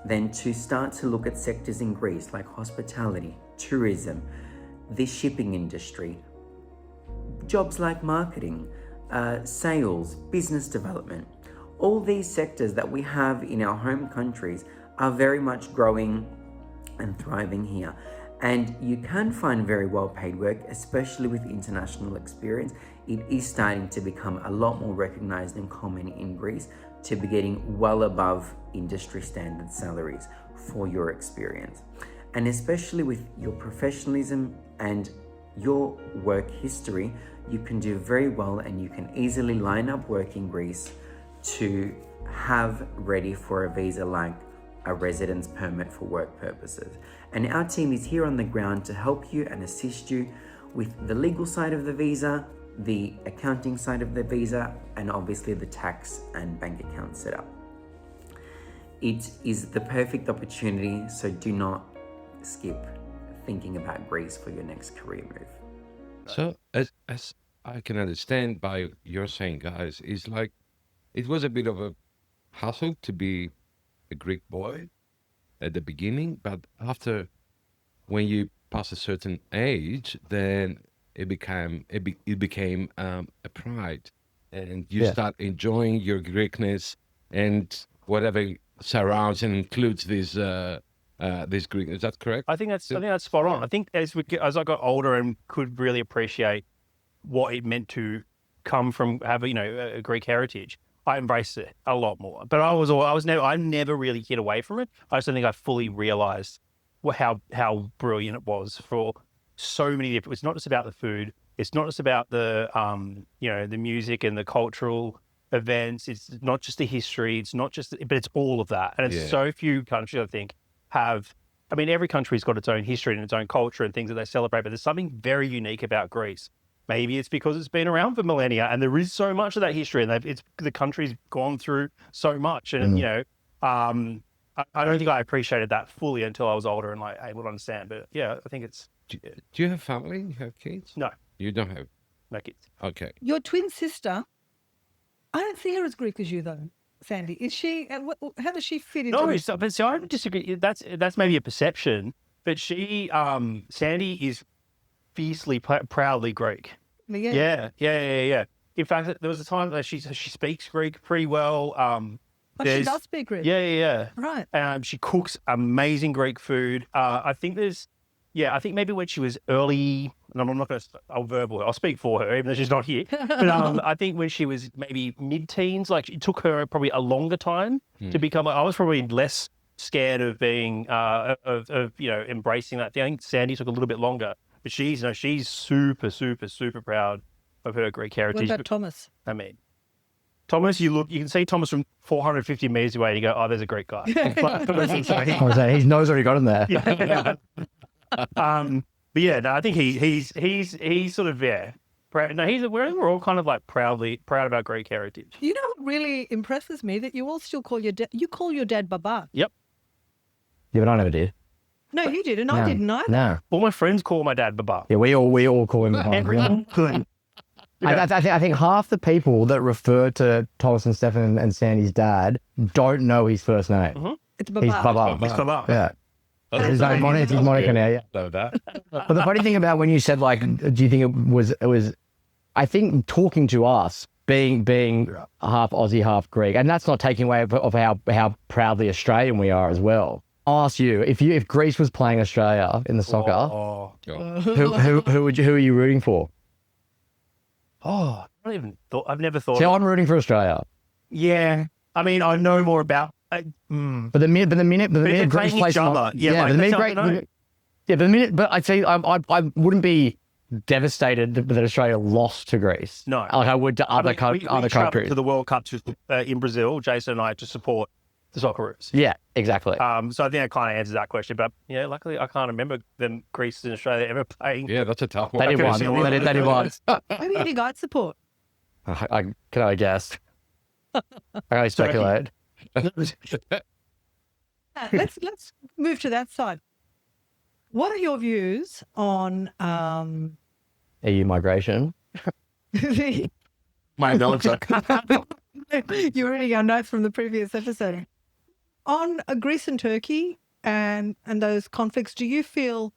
than to start to look at sectors in Greece like hospitality, tourism, the shipping industry, jobs like marketing, sales, business development. All these sectors that we have in our home countries are very much growing and thriving here. And you can find very well paid work, especially with international experience. It is starting to become a lot more recognized and common in Greece to be getting well above industry standard salaries for your experience. And especially with your professionalism and your work history, you can do very well and you can easily line up work in Greece to have ready for a visa like a residence permit for work purposes. And our team is here on the ground to help you and assist you with the legal side of the visa, the accounting side of the visa, and obviously the tax and bank account setup. It is the perfect opportunity, so do not skip thinking about Greece for your next career move. So as I can understand by your saying, guys, it's like it was a bit of a hassle to be a Greek boy at the beginning, but after, when you pass a certain age, then it became a pride, and you start enjoying your Greekness and whatever surrounds and includes this this Greek. Is that correct? I think that's spot on. I think as I got older and could really appreciate what it meant to come from have a Greek heritage, I embraced it a lot more. But I never really hid away from it. I just don't think I fully realized how brilliant it was for so many different. It's not just about the food. It's not just about the the music and the cultural events. It's not just the history. It's not just, but it's all of that. And it's so few countries, I think, have. I mean, every country's got its own history and its own culture and things that they celebrate. But there's something very unique about Greece. Maybe it's because it's been around for millennia and there is so much of that history, and the country's gone through so much. And I don't think I appreciated that fully until I was older and able to understand. But yeah, I think it's. Do you have family? You have kids? No. You don't have? No kids. Okay. Your twin sister, I don't see her as Greek as you, though, Sandy. Is she? How does she fit into? No, but so I disagree. That's maybe a perception. But she, Sandy, is fiercely, proudly Greek. Yeah. Yeah. In fact, there was a time that she speaks Greek pretty well. She does speak Greek. Yeah. Right. She cooks amazing Greek food. I think maybe when she was early, and I'm not going to, I'll speak for her, even though she's not here. But I think when she was maybe mid-teens, it took her probably a longer time to become, I was probably less scared of being, embracing that thing. I think Sandy took a little bit longer, but she's super, super, super proud of her Greek heritage. What about Thomas? I mean, Thomas, you can see Thomas from 450 meters away and you go, oh, there's a Greek guy. He knows what he got in there. Yeah. But yeah, no, I think he's sort of proud. No, we're all kind of proud about Greek heritage. You know what really impresses me, that you all still call your dad. You call your dad Baba. Yep. Yeah, but I never did. No, you didn't. I didn't either. No. All my friends call my dad Baba. Yeah, we all call him Baba. Everyone could. Yeah. I think half the people that refer to Thomas and Stefan and Sandy's dad don't know his first name. Mm-hmm. It's Baba. He's Baba. It's Baba. Yeah. His name is Monica now, yeah. Know that. But the funny thing about when you said, do you think it was, I think talking to us, being half Aussie, half Greek, and that's not taking away of how proudly Australian we are as well. I'll ask you, if Greece was playing Australia in the soccer, who are you rooting for? Oh, I've never thought. See, I'm rooting for Australia. Yeah. I mean, I know more about. But the minute Greece plays, but I'd say I wouldn't be devastated that Australia lost to Greece. No, like I would to other countries. To the World Cup in Brazil, Jason and I to support the Socceroos. Yeah, exactly. So I think that kind of answers that question. But yeah, luckily I can't remember them Greece and Australia ever playing. Yeah, that's a tough one. They did one. They did one. Who do you think I'd support? I can only guess. I can only speculate. Let's move to that side. What are your views on EU migration? My notes are. You're reading our notes from the previous episode. On Greece and Turkey and those conflicts, do you feel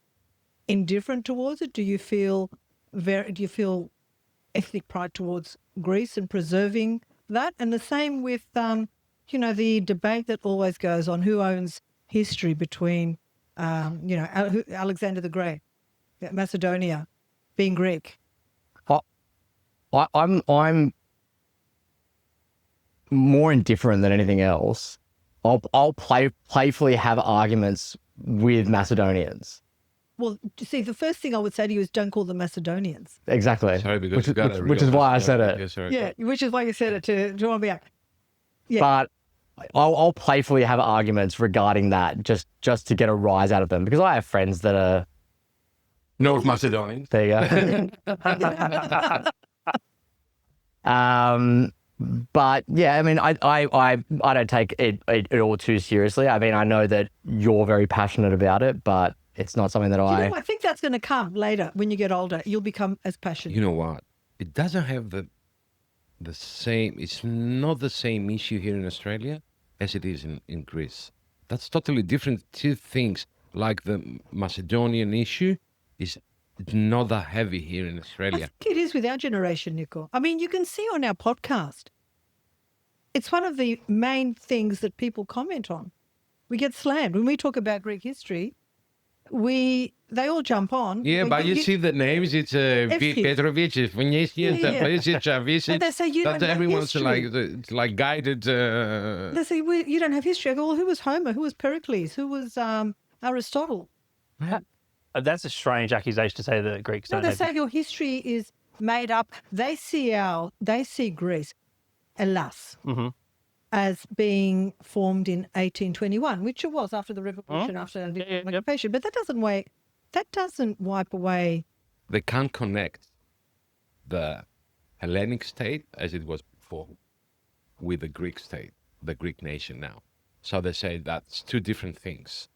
indifferent towards it? Do you feel ethnic pride towards Greece and preserving that? And the same with the debate that always goes on, who owns history between Alexander the Great, Macedonia being Greek. I'm more indifferent than anything else. I'll playfully have arguments with Macedonians. Well, see, the first thing I would say to you is don't call them Macedonians. Exactly. Sorry, because which is why I said it. Yeah, which is why you said it to one back. Yeah. But I'll playfully have arguments regarding that just to get a rise out of them, because I have friends that are North Macedonians. There you go. But yeah, I mean, I don't take it all too seriously. I mean, I know that you're very passionate about it, but it's not something that I think that's going to come later when you get older. You'll become as passionate. You know what? It doesn't have the same. It's not the same issue here in Australia as it is in Greece. That's totally different. Two things. Like the Macedonian issue is not that heavy here in Australia. I think it is with our generation, Nico. I mean, you can see on our podcast, it's one of the main things that people comment on. We get slammed. When we talk about Greek history, they all jump on. Yeah, but you see the names. It's Petrovic, Vinicius, Perisic, And they say you don't that have everyone's history. it's like guided. They say you don't have history. I go, well, who was Homer? Who was Pericles? Who was Aristotle? That's a strange accusation to say that Greeks No, don't they have. say your history is made up. They see Greece, Hellas, as being formed in 1821, which it was after the revolution, after the occupation. But that doesn't wipe away. They can't connect the Hellenic state as it was before with the Greek state, the Greek nation now. So they say that's two different things.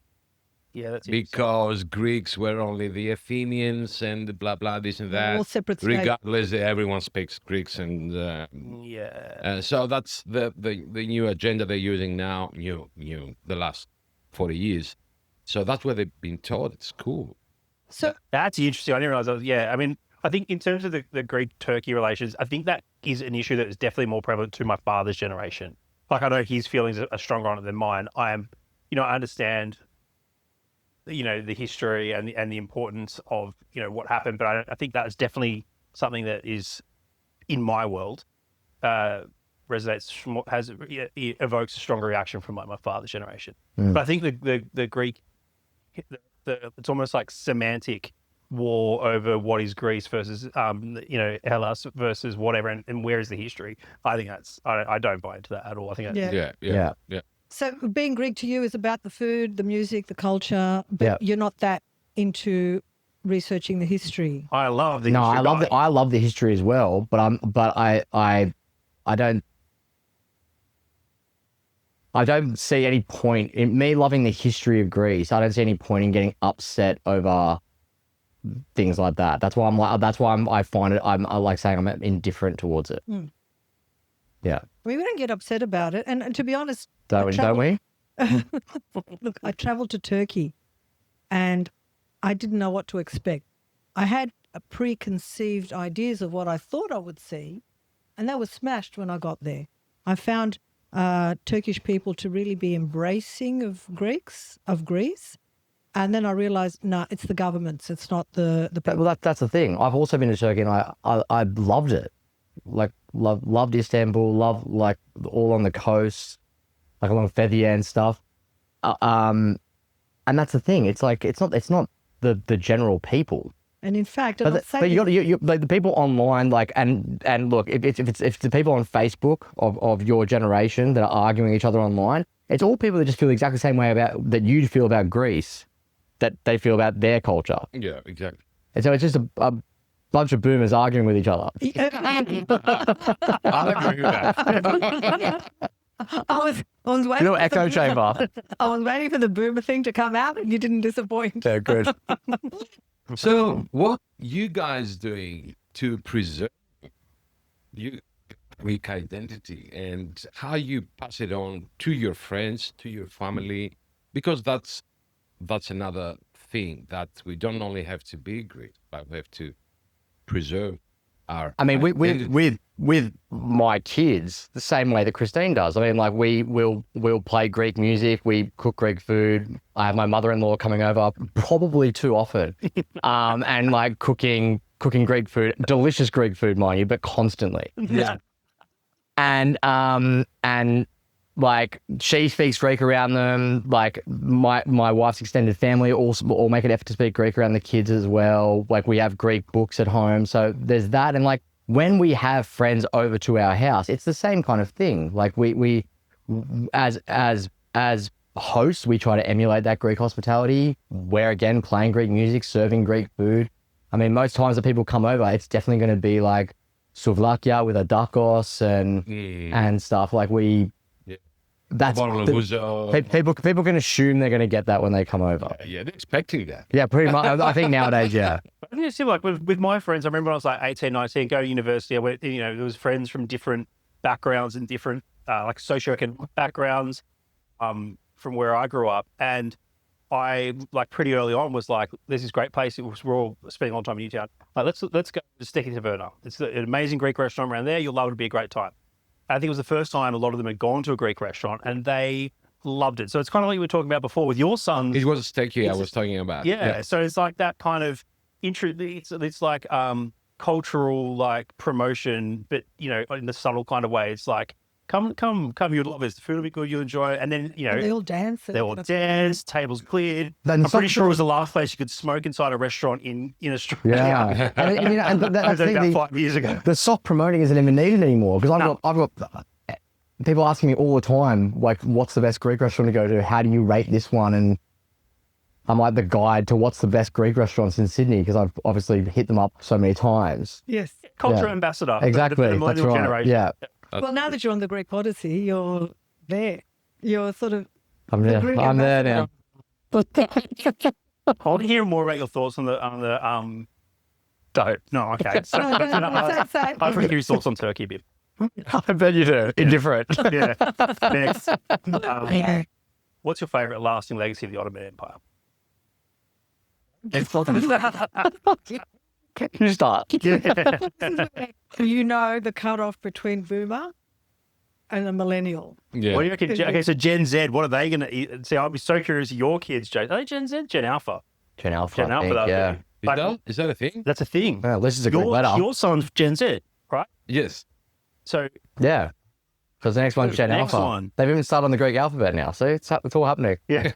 Yeah, that's Because Greeks were only the Athenians and blah blah this and that. All separate states. Regardless, everyone speaks Greeks, and so that's the new agenda they're using now. New the last 40 years. So that's what they've been taught at school. So That's interesting. I didn't realize that. I mean, I think in terms of the Greek-Turkey relations, I think that is an issue that is definitely more prevalent to my father's generation. Like, I know his feelings are stronger on it than mine. I understand, the history and the importance of, what happened. But I think that is definitely something that is, in my world, resonates, evokes a stronger reaction from like my father's generation. But I think the Greek, it's almost like semantic war over what is Greece versus, Hellas versus whatever, and where is the history. I think I don't buy into that at all. I think Yeah. So being Greek to you is about the food, the music, the culture, but you're not that into researching the history. I love the No, history. I love the history as well, but I don't see any point in me loving the history of Greece. I don't see any point in getting upset over things like that. That's why I find it. I'm like saying I'm indifferent towards it. Yeah. I mean, we don't get upset about it. And to be honest, Don't we? Look, I traveled to Turkey and I didn't know what to expect. I had preconceived ideas of what I thought I would see, and they were smashed when I got there. I found Turkish people to really be embracing of Greece. And then I realized, no, it's the governments. It's not the people. Well, that's the thing. I've also been to Turkey and I loved it. Like loved Istanbul, loved like all on the coast, like along Fethiye and stuff. And that's the thing. It's like it's not the general people. And in fact, but you like the people online, like and look, if it's the people on Facebook of your generation that are arguing each other online, it's all people that just feel exactly the same way that you feel about Greece, that they feel about their culture. Yeah, exactly. And so it's just a bunch of boomers arguing with each other. I'll agree with that. I was waiting. Little echo chamber. I was waiting for the boomer thing to come out, and you didn't disappoint. Yeah, good. So, what you guys doing to preserve your Greek identity and how you pass it on to your friends, to your family? Because that's another thing, that we don't only have to be Greek, but we have to preserve our. I mean, with my kids, the same way that Christine does. I mean, like we'll play Greek music, we cook Greek food. I have my mother-in-law coming over probably too often, and like cooking Greek food, delicious Greek food, mind you, but constantly. Yeah. And like she speaks Greek around them. Like my wife's extended family all make an effort to speak Greek around the kids as well. Like we have Greek books at home, so there's that. And like when we have friends over to our house, it's the same kind of thing. Like we as hosts, we try to emulate that Greek hospitality. We're again playing Greek music, serving Greek food. I mean, most times that people come over, it's definitely going to be like souvlakia with a dakos and stuff. Like that's people can assume they're going to get that when they come over. Yeah, they're expecting that. Yeah, pretty much. I think nowadays, yeah. I think it's similar. Like with my friends, I remember when I was like 18, 19, going to university, I went, there was friends from different backgrounds and different like socioeconomic backgrounds from where I grew up. And I, like pretty early on, was like, there's this great place. We're all spending a lot of time in Newtown. Like, let's go to Sticky Taverna. It's an amazing Greek restaurant around there. You'll love it. It'll be a great time. I think it was the first time a lot of them had gone to a Greek restaurant, and they loved it. So it's kind of like you were talking about before with your sons. It was sticky I was talking about. Yeah. So it's like that kind of it's like cultural like promotion, but you know, in the subtle kind of way. It's like come, you'll love this. The food will be good, you'll enjoy it. And then, you know, And they all dance. they all dance, tables cleared. Then I'm pretty sure it was the last place you could smoke inside a restaurant in Australia. Yeah. and that's about 5 years ago. the soft promoting isn't even needed anymore because I've got people asking me all the time, like, what's the best Greek restaurant to go to? How do you rate this one? And I'm like the guide to what's the best Greek restaurants in Sydney because I've obviously hit them up so many times. Yes. Culture ambassador. Exactly. The millennial That's right. generation. Yeah. Well, now that you're on the Greek Podyssey, you're there. You're sort of... I'm there. Greek I'm there now. I want to hear more about your thoughts on the don't. No, okay. So, Say. I think your thoughts on Turkey a bit. I bet you do. Indifferent. Yeah. Next. What's your favourite lasting legacy of the Ottoman Empire? You start. You know the cut-off between boomer and a millennial. Yeah. What do you reckon? Okay, so Gen Z, what are they going to see? I'd be so curious. Your kids, Jay, are they Gen Z? Gen Alpha? Gen Alpha, Gen I Alpha, think, yeah. Is that a thing? That's a thing. Well, this is a great letter. Your son's Gen Z, right? Yes. So Yeah. Because the next one's Gen next Alpha. one. They've even started on the Greek alphabet now. So it's all happening. yeah.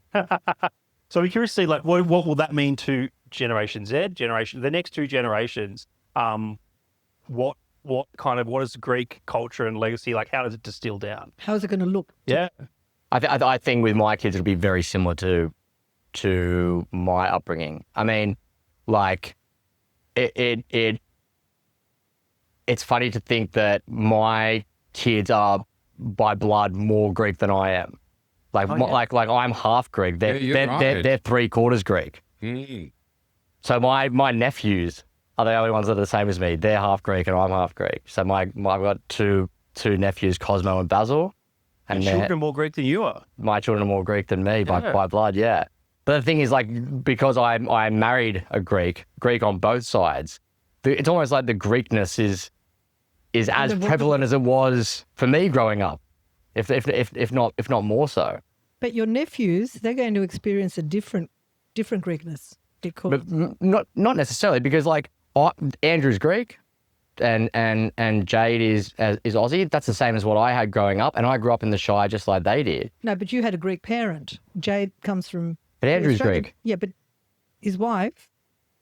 So I'm curious to see, like, what will that mean to Generation Z, the next two generations? What is Greek culture and legacy like? How does it distill down? How is it going to look? Yeah. I think with my kids, it'll be very similar to my upbringing. I mean, like, it's funny to think that my kids are by blood more Greek than I am. Like, like I'm half Greek. They're 3/4 Greek. Mm. So my nephews are the only ones that are the same as me. They're half Greek and I'm half Greek. So I've got two nephews, Cosmo and Basil. And children are more Greek than you are. My children are more Greek than me by blood, yeah. But the thing is, like, because I married a Greek on both sides, it's almost like the Greekness is as prevalent as it was for me growing up, if not more so. But your nephews, they're going to experience a different Greekness. Because... But not necessarily, because like Andrew's Greek and Jade is Aussie. That's the same as what I had growing up, and I grew up in the Shire just like they did. No, but you had a Greek parent. Jade comes from... But Andrew's Greek. Yeah, but his wife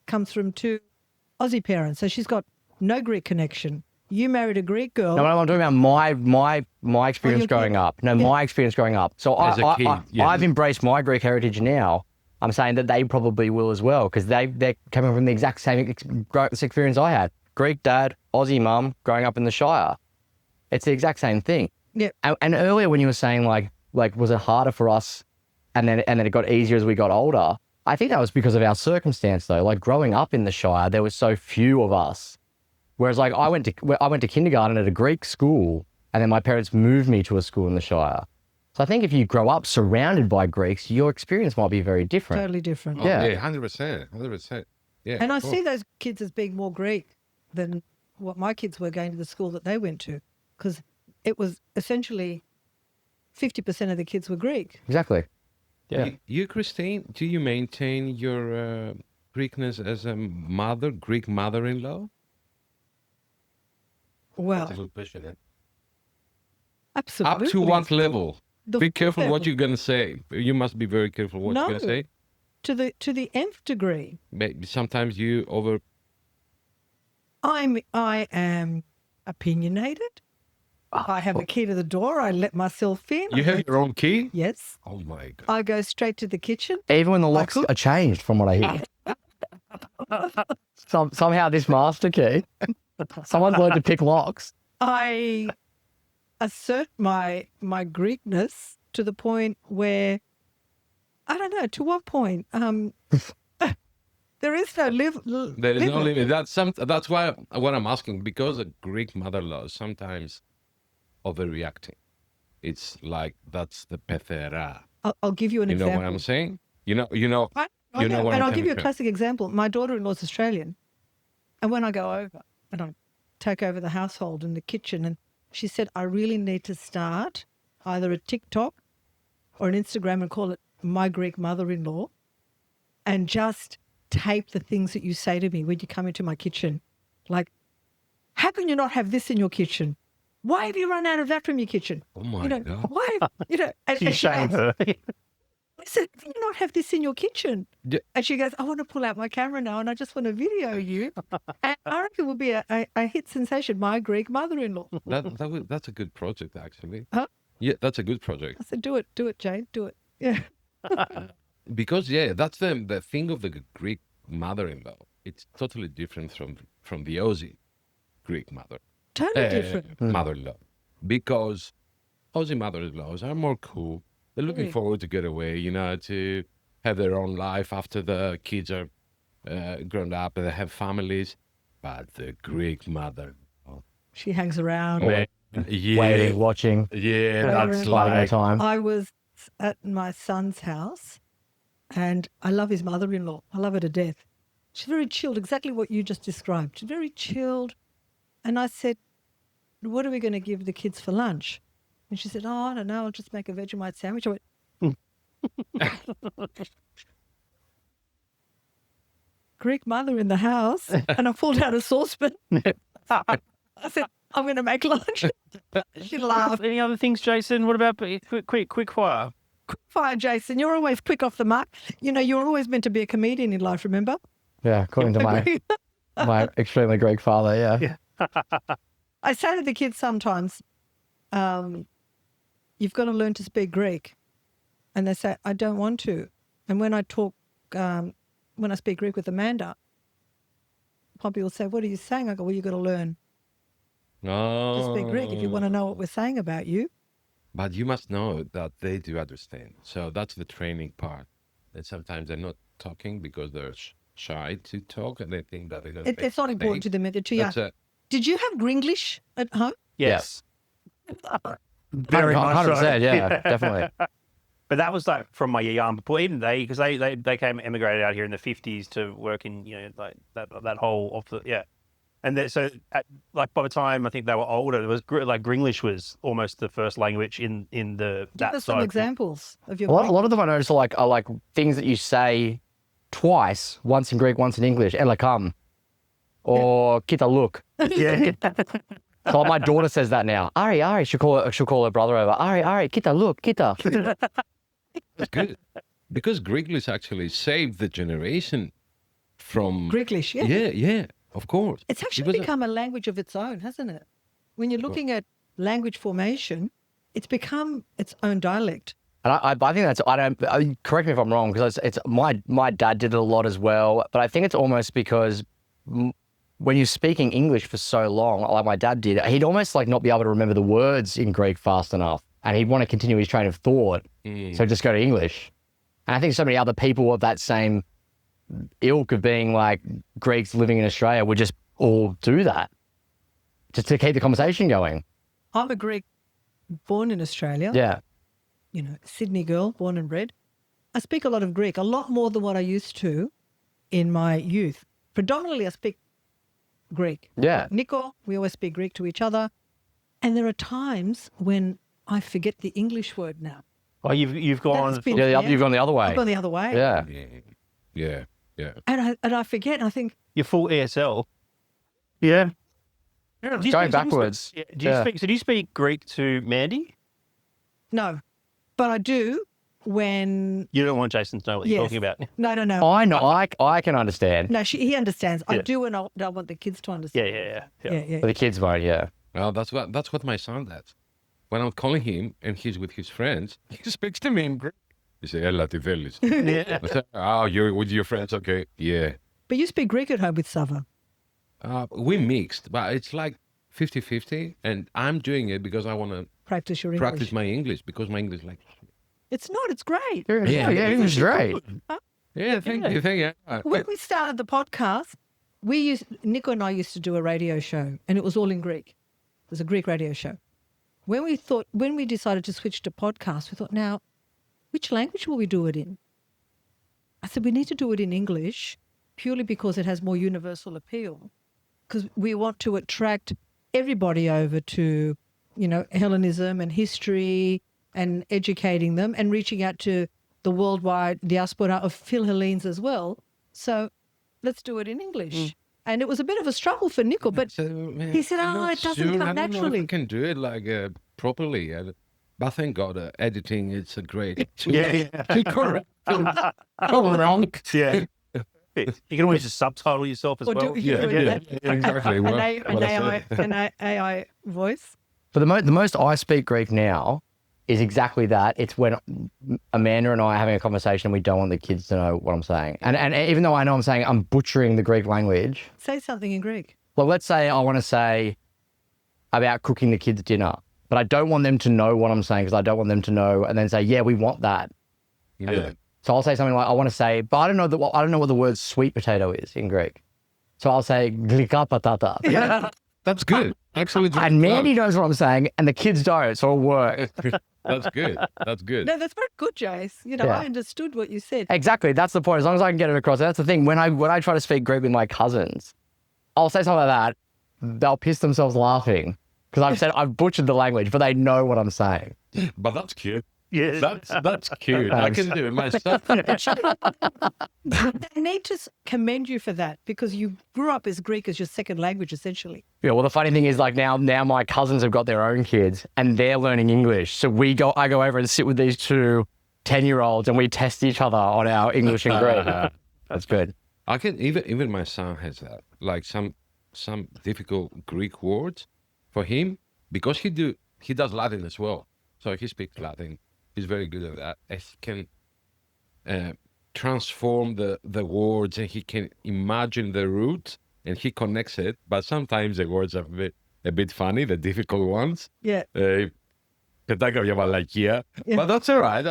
comes from two Aussie parents, so she's got no Greek connection. You married a Greek girl. No, I'm talking about my experience growing up. No, my experience growing up. So I've embraced my Greek heritage now. I'm saying that they probably will as well because they're coming from the exact same experience I had. Greek dad, Aussie mum, growing up in the Shire. It's the exact same thing. Yeah. And earlier when you were saying like was it harder for us and then it got easier as we got older, I think that was because of our circumstance though. Like growing up in the Shire, there was so few of us. Whereas like I went to kindergarten at a Greek school and then my parents moved me to a school in the Shire. So I think if you grow up surrounded by Greeks, your experience might be very different. Totally different. Yeah, 100%. Yeah. And I see those kids as being more Greek than what my kids were going to the school that they went to, because it was essentially 50% of the kids were Greek. Exactly. Yeah. You, Christine, do you maintain your Greekness as a Greek mother-in-law? Well, That's a good question, eh? Absolutely. Up to what level? The Be careful level. what you're going to say. You must be very careful what you're going to say. To the nth degree. Maybe sometimes you over... I am opinionated. I have a key to the door. I let myself in. You have your own key? Yes. Oh, my God. I go straight to the kitchen. Even when the locks are changed from what I hear. Somehow this master key, someone's learned to pick locks. I assert my Greekness to the point where, I don't know, to what point? There is no There is no limit. That's why what I'm asking, because a Greek mother-in-law is sometimes overreacting. It's like that's the pethera. I'll give you an example. You know what I'm saying? You know what and I'm I'll give you a coming classic example. My daughter-in-law's Australian, and when I go over and I take over the household and the kitchen, and she said, I really need to start either a TikTok or an Instagram and call it My Greek Mother-in-Law and just tape the things that you say to me when you come into my kitchen. Like, how can you not have this in your kitchen? Why have you run out of that from your kitchen? Oh my God. Why? And You she shame goes, her. I said, do you not have this in your kitchen? Yeah. And she goes, I want to pull out my camera now and I just want to video you. And I reckon it will be a hit sensation, My Greek Mother-in-Law. That's a good project, actually. Huh? Yeah, that's a good project. I said, do it, Jane, do it. Yeah. Because, yeah, that's the thing of the Greek mother-in-law. It's totally different from the Aussie Greek Totally different. mother-in-law. Because Aussie mother-in-laws are more cool. They're looking Really? forward to get away, to have their own life after the kids are grown up and they have families. But the Greek mother, She hangs around. yeah, Waiting, watching, yeah, that's Waiting. biding her like, time. I was at my son's house and I love his mother-in-law. I love her to death. She's very chilled, exactly what you just described. She's very chilled. And I said, what are we going to give the kids for lunch? And she said, I don't know, I'll just make a Vegemite sandwich. I went, Greek mother in the house. And I pulled out a saucepan. I said, I'm going to make lunch. She laughed. Any other things, Jason? What about quick fire? Quick fire, Jason. You're always quick off the mark. You're always meant to be a comedian in life, remember? Yeah, according to my extremely Greek father, yeah. I say to the kids sometimes, you've got to learn to speak Greek. And they say, I don't want to. And when I talk, when I speak Greek with Amanda, Poppy will say, what are you saying? I go, well, you've got to learn to speak Greek if you want to know what we're saying about you. But you must know that they do understand. So that's the training part. And sometimes they're not talking because they're shy to talk and they think that It's not important to them. They're too young. That's Did you have Gringlish at home? Yes. Very much so. 100%, yeah, definitely. But that was like from my young before, even because they came emigrated out here in the 50s to work in like that whole of the and like by the time I think they were older, it was like Gringlish was almost the first language in the Give us some examples of your A Greek. lot of them I noticed are like things that you say twice, once in Greek, once in English. Elakam or kita look. Yeah. So my daughter says that now. Ari, she'll call her brother over. Ari, kita look, kita. That's good. Because Greeklish actually saved the generation from... Greeklish, yeah. Yeah, of course. It's actually become a language of its own, hasn't it? When you're looking at language formation, it's become its own dialect. And I think that's, correct me if I'm wrong, because it's my dad did it a lot as well, but I think it's almost because when you're speaking English for so long, like my dad did, he'd almost like not be able to remember the words in Greek fast enough, and he'd want to continue his train of thought, so just go to English. And I think so many other people of that same ilk of being like Greeks living in Australia would just all do that, just to keep the conversation going. I'm a Greek born in Australia. Yeah. Sydney girl, born and bred. I speak a lot of Greek, a lot more than what I used to in my youth. Predominantly, I speak Greek. Yeah. Nico, we always speak Greek to each other. And there are times when I forget the English word now. Oh, you've gone. That's been- You've gone the other way. I've gone the other way. Yeah. Yeah. And I forget, and I think, You're full ESL. Yeah. Going backwards. Do you speak Greek to Mandy? no. But I do when... You don't want Jason to know what you're talking about. No. I know. I can understand. No, he understands. I Yeah. do, and I want the kids to understand. Yeah. But the kids won't, yeah. Well, that's what my son does. When I'm calling him and he's with his friends, he speaks to me in Greek. He says, "Ella, τι θέλεις?" Yeah. I say, "Oh, you're with your friends, okay? Yeah." But you speak Greek at home with Sava. We mixed, but it's like 50-50, and I'm doing it because I want to Practice your English. practice my English because my English, like, It's not. It's great. Yeah, English is great. yeah, thank you. When we started the podcast, Nico and I used to do a radio show, and it was all in Greek. It was a Greek radio show. When we decided to switch to podcast, we thought, now, which language will we do it in? I said, we need to do it in English purely because it has more universal appeal. Because we want to attract everybody over to, Hellenism and history and educating them and reaching out to the worldwide diaspora of Philhellenes as well. So let's do it in English. And it was a bit of a struggle for Nico, but he said, it doesn't come I don't know if naturally. I can do it like properly. But thank God, editing it's a great tool. To correct. Wrong. Yeah. You can always just subtitle yourself as Or well. do that. Exactly. An AI voice. But the most I speak Greek now is exactly that. It's when Amanda and I are having a conversation and we don't want the kids to know what I'm saying. And even though I know I'm saying I'm butchering the Greek language. Say something in Greek. Well, let's say I want to say about cooking the kids dinner, but I don't want them to know what I'm saying because I don't want them to know and then say, yeah, we want that. Yeah. So I'll say something like, I want to say, but I don't know what the word sweet potato is in Greek. So I'll say glika patata. Yeah, that's good. Actually, And Mandy knows what I'm saying and the kids don't, so it'll work. That's good. That's good. No, that's very good, Jace. I understood what you said. Exactly. That's the point. As long as I can get it across. That's the thing. When I try to speak Greek with my cousins, I'll say something like that. They'll piss themselves laughing because I've butchered the language, but they know what I'm saying. But that's cute. Yeah. That's cute. I can do it myself. I need to commend you for that because you grew up as Greek as your second language, essentially. Yeah. Well, the funny thing is, like now my cousins have got their own kids and they're learning English. So I go over and sit with these two 10-year-olds and we test each other on our English and Greek. That's good. I can even my son has that. Like some difficult Greek words for him because he does Latin as well. So he speaks Latin. He's very good at that. And he can transform the words and he can imagine the root and he connects it. But sometimes the words are a bit funny, the difficult ones. Yeah. But that's all right.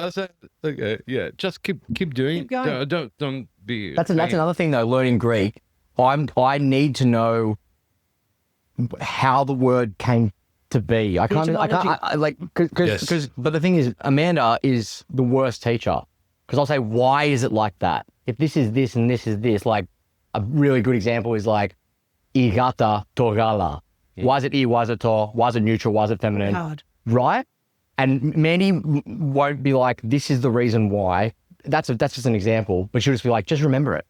Okay. Yeah, just keep doing. Keep going. Don't be. That's another thing though. Learning Greek, I need to know how the word came to be. But the thing is, Amanda is the worst teacher because I'll say, why is it like that? If this is this and this is this, like a really good example is like, igata togala. Why is it why is it to? Why is it neutral? Why is it feminine? Hard. Right? And Mandy won't be like, this is the reason why. That's just an example, but she'll just be like, just remember it.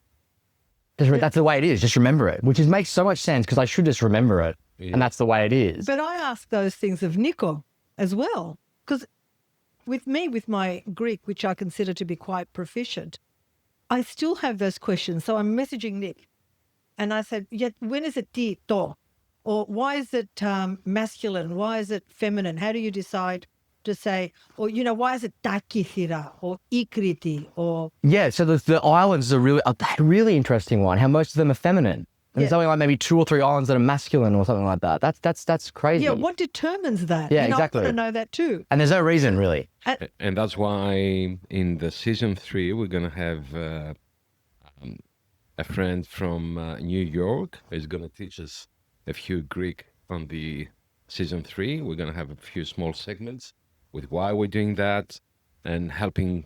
That's the way it is. Just remember it, which makes so much sense because I should just remember it. Yeah. And that's the way it is. But I ask those things of Nico as well, because with my Greek, which I consider to be quite proficient, I still have those questions. So I'm messaging Nick and I said, when is it ti, to? Or why is it masculine? Why is it feminine? How do you decide to say, or, why is it takithira or ikriti or... Yeah, so the islands are a really interesting one, how most of them are feminine. And there's only like maybe 2 or 3 islands that are masculine or something like that. That's crazy. Yeah, what determines that? Yeah, exactly. I want to know that too. And there's no reason really. And that's why in the season 3 we're gonna have a friend from New York who's gonna teach us a few Greek on the season 3. We're gonna have a few small segments with why we're doing that and helping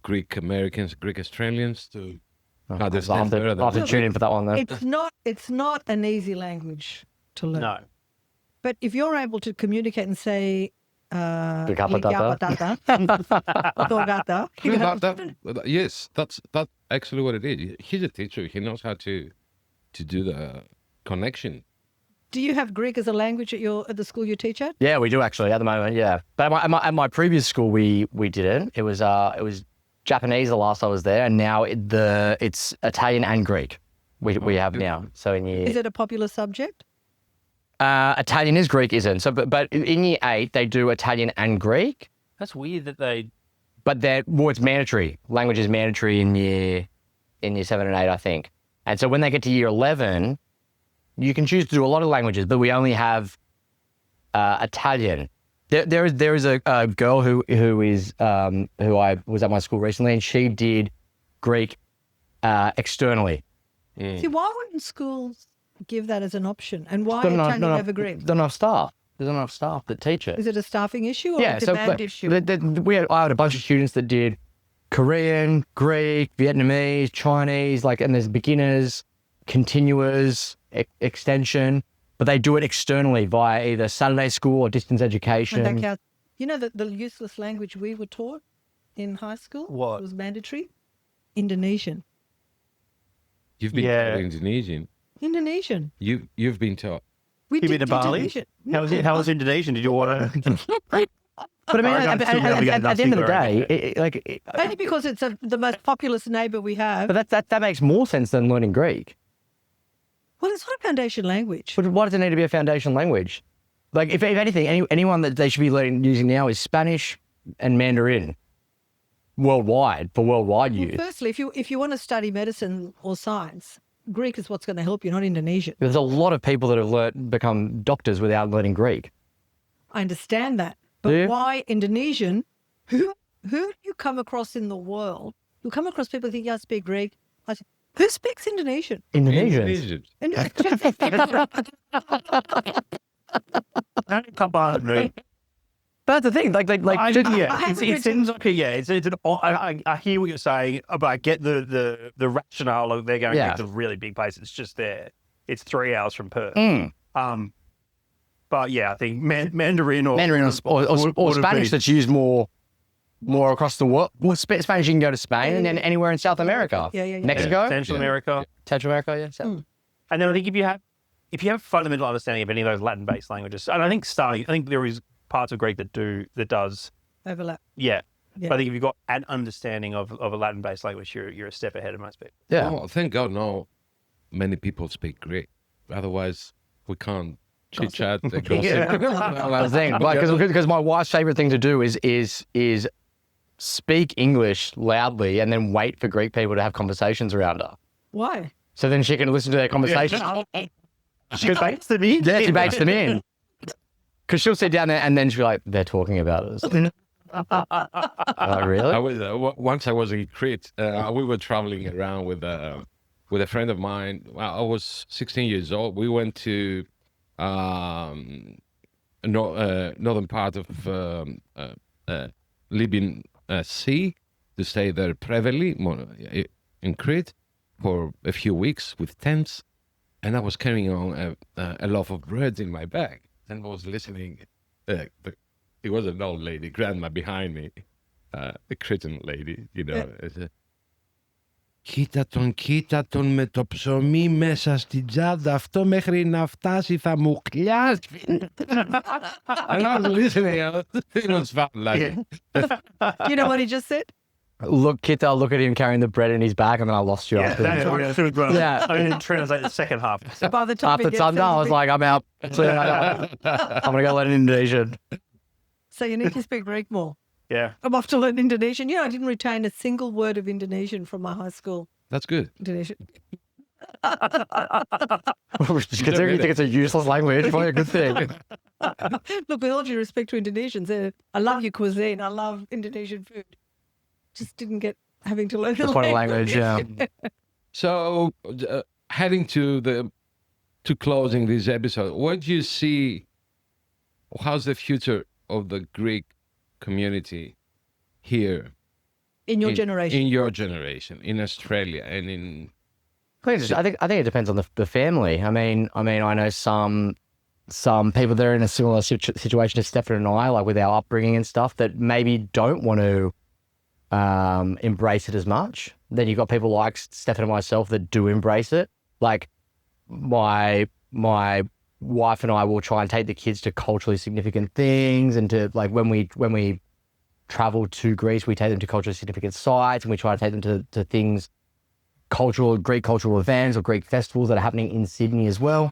Greek Americans, Greek Australians to. I'll have to tune in for that one though. It's not an easy language to learn. No. But if you're able to communicate and say yes, that's actually what it is. He's a teacher. He knows how to do the connection. Do you have Greek as a language at the school you teach at? Yeah, we do actually at the moment. Yeah, but at my previous school we didn't. It was Japanese the last I was there, and now it's Italian and Greek. We have now. So in year, is it a popular subject? Italian is, Greek isn't. So, but in year 8 they do Italian and Greek. That's weird that they. But it's mandatory. Language is mandatory in year 7 and 8, I think. And so when they get to year 11, you can choose to do a lot of languages, but we only have Italian. There is a girl who I was at my school recently, and she did Greek externally. See, why wouldn't schools give that as an option? And why Italian over Greek? There's not enough staff. There's not enough staff that teach it. Is it a staffing issue or a demand issue? I had a bunch of students that did Korean, Greek, Vietnamese, Chinese, and there's beginners, continuers, extension. But they do it externally via either Saturday school or distance education. And that counts You know the useless language we were taught in high school? What? It was mandatory? Indonesian. You've been Yeah. taught Indonesian. Indonesian. You've been taught. We You been to Bali? Indonesian. How was Indonesian? Did you want to? But I mean, I'm still gonna be at the end of the nothing, day, Only because it's the most populous neighbour we have. but that makes more sense than learning Greek. Well, it's not a foundation language. But why does it need to be a foundation language? Like, if anything, anyone that they should be using now is Spanish and Mandarin worldwide, for worldwide Well, use. firstly, if you want to study medicine or science, Greek is what's going to help you, not Indonesian. There's a lot of people that have become doctors without learning Greek. I understand that. Do But you? why Indonesian? Who do you come across in the world? You come across people who think, yeah, I speak Greek. I say, who speaks Indonesian? Indonesians. Come on, mate. But that's the thing. It seems like I hear what you're saying, but I get the rationale of they're going Yeah. to a really big place. It's just there. It's 3 hours from Perth. But yeah, I think Mandarin or Spanish that's used more across the world. Well, Spanish you can go to Spain and then anywhere in South America. Yeah. Mexico, Central America. Central America, yeah. South. And then I think if you have a fundamental understanding of any of those Latin-based languages, and I think there is parts of Greek that does Overlap. yeah. Yeah. But I think if you've got an understanding of a Latin-based language, you're a step ahead of most people. Yeah. Oh, thank God, no many people speak Greek. Otherwise, we can't chit chat. Gossip. That's the thing. Because my wife's favorite thing to do is speak English loudly and then wait for Greek people to have conversations around her. Why? So then she can listen to their conversation. She baits them in. Yeah, she baits them in. Because she'll sit down there and then she'll be like, they're talking about us. Oh, really? Once I was in Crete. We were traveling around with a friend of mine. Well, I was 16 years old. We went to northern part of Libyan Sea to stay there privately in Crete for a few weeks with tents, and I was carrying on a loaf of bread in my bag, and I was listening. It was an old lady, grandma behind me, a Cretan lady, Κοίτα τον με το ψωμί μέσα στην τσάντα. Αυτό μέχρι να φτάσει θα μου κλιάσει. And I was listening. It was fun. You know what he just said? Look, Kita, look at him carrying the bread in his bag, and then I lost you. Yeah, Yeah. I didn't translate the second half. By the time After Sunday, I was like, I'm out. I'm going to go learn Indonesian. So you need to speak Greek more. Yeah. I'm off to learn Indonesian. I didn't retain a single word of Indonesian from my high school. That's good. Indonesian. Considering you think it's a useless language, probably a good thing. Look, with all due respect to Indonesians, I love your cuisine. I love Indonesian food. Just didn't get having to learn the That's one language, yeah. So, heading to closing this episode, what do you see? How's the future of the Greek community here in your generation? In your generation, in Australia, and in. I think it depends on the family. I mean, I know some people that are in a similar situation to Stefan and I, like with our upbringing and stuff, that maybe don't want to embrace it as much. Then you've got people like Stefan and myself that do embrace it. Like my wife and I will try and take the kids to culturally significant things, and to like when we travel to Greece, we take them to culturally significant sites, and we try to take them to things, Greek cultural events or Greek festivals that are happening in Sydney as well.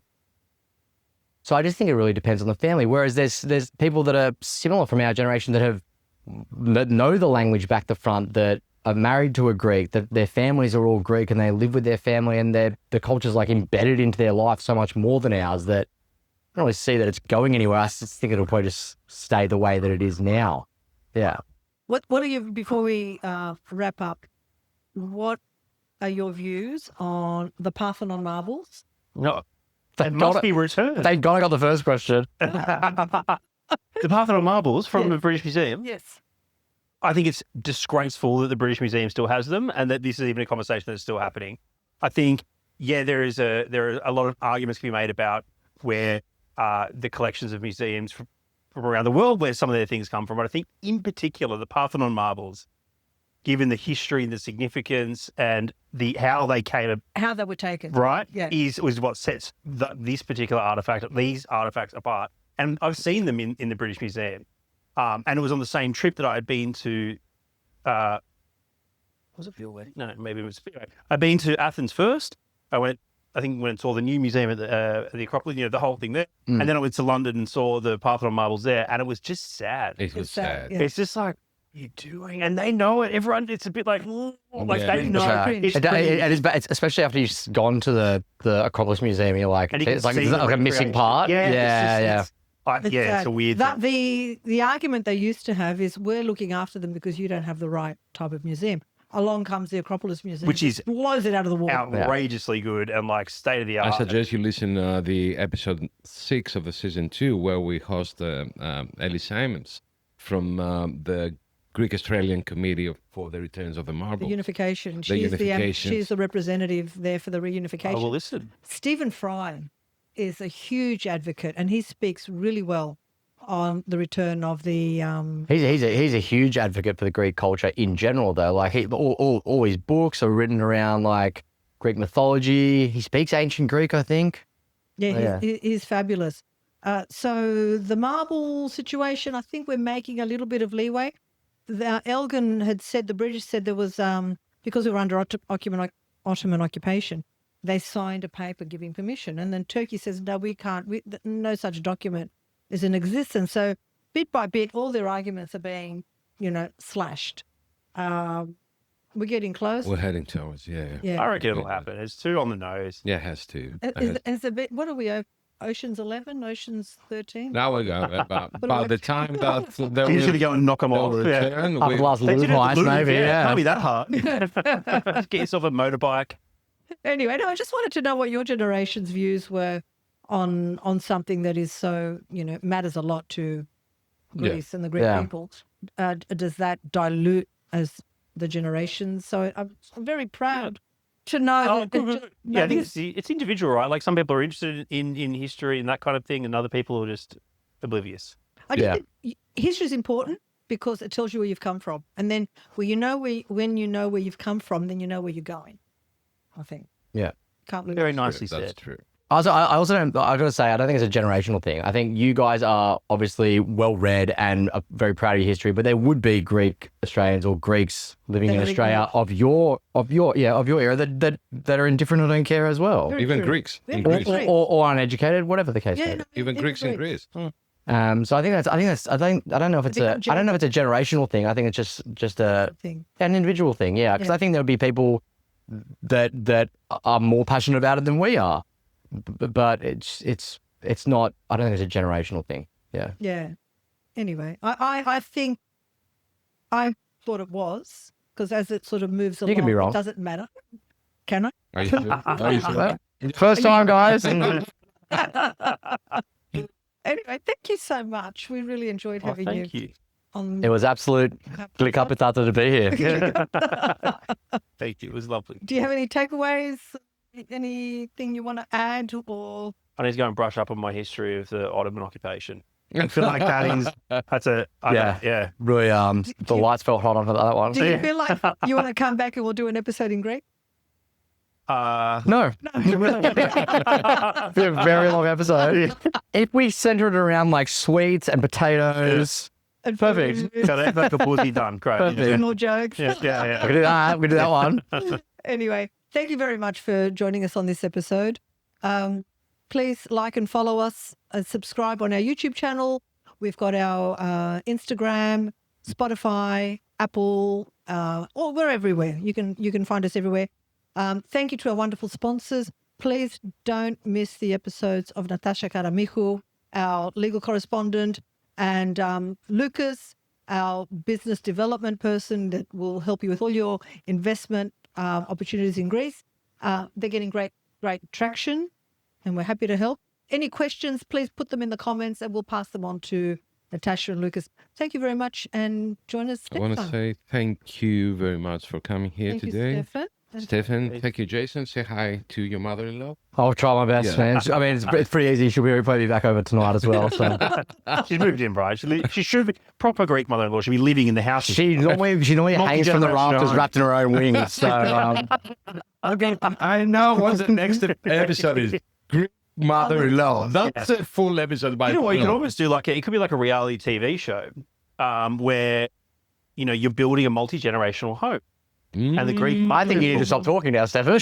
So I just think it really depends on the family. Whereas there's people that are similar from our generation that know the language back to front, that are married to a Greek, that their families are all Greek and they live with their family, and the culture's like embedded into their life so much more than ours that I don't really see that it's going anywhere. I just think it'll probably just stay the way that it is now. Yeah. What are you, before we wrap up, what are your views on the Parthenon marbles? No, it must be returned. Thank God I got the first question. The Parthenon marbles from the British Museum. Yes. I think it's disgraceful that the British Museum still has them, and that this is even a conversation that's still happening. I think, there are a lot of arguments to be made about where the collections of museums from around the world where some of their things come from. But I think in particular, the Parthenon marbles, given the history and the significance and how they came, How they were taken. right, Yeah. was what sets this particular these artifacts apart. And I've seen them in the British Museum. And it was on the same trip that I had been to, was it Vilweg? No, maybe it was, anyway, I'd been to Athens first. I went and saw the new museum at the Acropolis, the whole thing there. And then I went to London and saw the Parthenon marbles there. And it was just sad. It was sad. Yeah. It's just like, what are you doing? And they know it. Everyone, it's a bit like Yeah. they know. It's It's especially after you've gone to the Acropolis Museum, you're like, And you can it's like, see is that the like a missing recreation. part? Yeah, it's a weird that thing. the argument they used to have is we're looking after them because you don't have the right type of museum. Along comes the Acropolis Museum, Which is blows it out of the water. outrageously good and like state of the I art. suggest you listen the episode 6 of the season 2 where we host Ellie Simons from the Greek Australian Committee for the Returns of the Marble. The unification. The unification. She's the representative there for the I reunification. will listen. Stephen Fry is a huge advocate, and he speaks really well on the return of the. He's a huge advocate for the Greek culture in general, though. Like all his books are written around like Greek mythology. He speaks ancient Greek, I think. Yeah, he's fabulous. So the marble situation, I think we're making a little bit of leeway. Elgin had said, the British said there was, because we were under Ottoman occupation, they signed a paper giving permission. And then Turkey says, no, we can't, no such document is in existence. So bit by bit, all their arguments are being, slashed. We're getting close. We're heading towards, I reckon it'll happen. It's too on the nose. Yeah, it has to. It's a bit, what are we, Ocean's 11, Ocean's 13? Now we go. By the time that He's going to go and knock them off. return, After the last Louvre heist, maybe, yeah. Can't be that hard. Just get yourself a motorbike. Anyway, no, I just wanted to know what your generation's views were on something that is so, matters a lot to Greece and the Greek people. Does that dilute as the generations? So I'm very proud to know. I think it's individual, right? Like some people are interested in history and that kind of thing, and other people are just oblivious. I just think history is important because it tells you where you've come from, and then when you know where you've come from, then you know where you're going. I think. Yeah. Can't believe Very it. nicely That's said. true. I also don't, I got to say, I don't think it's a generational thing. I think you guys are obviously well read and are very proud of your history, but there would be Greek Australians or Greeks living in Australia of your era that are indifferent or don't care as well. Very Even true. Greeks in Very Greece. true. Or uneducated, whatever the case may be. Even Greeks in Greece. So I don't know if it's a generational thing. I think it's just an individual thing. Yeah, because I think there would be people that are more passionate about it than we are, but it's not. I don't think it's a generational thing. Yeah. Yeah. Anyway, I think I thought it was because as it sort of moves along, can be wrong. it doesn't matter. Can I? Are you sure? First time, guys. Anyway, thank you so much. We really enjoyed having Thank you. on. It was absolute glicapitata to be here. Thank you. It was lovely. Do you have any takeaways? Anything you want to add or? I need to go and brush up on my history of the Ottoman occupation. I feel like that's Really, the lights felt hot on for that one. Do you feel like you want to come back and we'll do an episode in Greek? No. Be a very long episode. If we center it around like sweets and potatoes, And perfect. food. Got it. The ballsy done. Great. Perfect. More jokes. I can do that. We can do that one. Anyway, thank you very much for joining us on this episode. Please like and follow us and subscribe on our YouTube channel. We've got our Instagram, Spotify, Apple, or we're everywhere. You can find us everywhere. Thank you to our wonderful sponsors. Please don't miss the episodes of Natasha Karamichou, our legal correspondent, and Lucas, our business development person that will help you with all your investment opportunities in Greece. They're getting great traction, and we're happy to help. Any questions, please put them in the comments and we'll pass them on to Natasha and Lucas. Thank you very much and join us next time. I want to say thank you very much for coming here Thank today. you, Stefan. Stephen, thank you, Jason. Say hi to your mother-in-law. I'll try my best, man. I mean, it's pretty easy. She'll probably be back over tonight as well. So She's moved in, right? She should be proper Greek mother-in-law. She'd be living in the house. she normally hangs from the rafters, wrapped in her own wings. So I know what the next episode is. Greek mother-in-law. That's a full episode by You know what? You could almost do it could be like a reality TV show where, you're building a multi-generational home. And the Greek. I think you need to stop talking now, Stefan.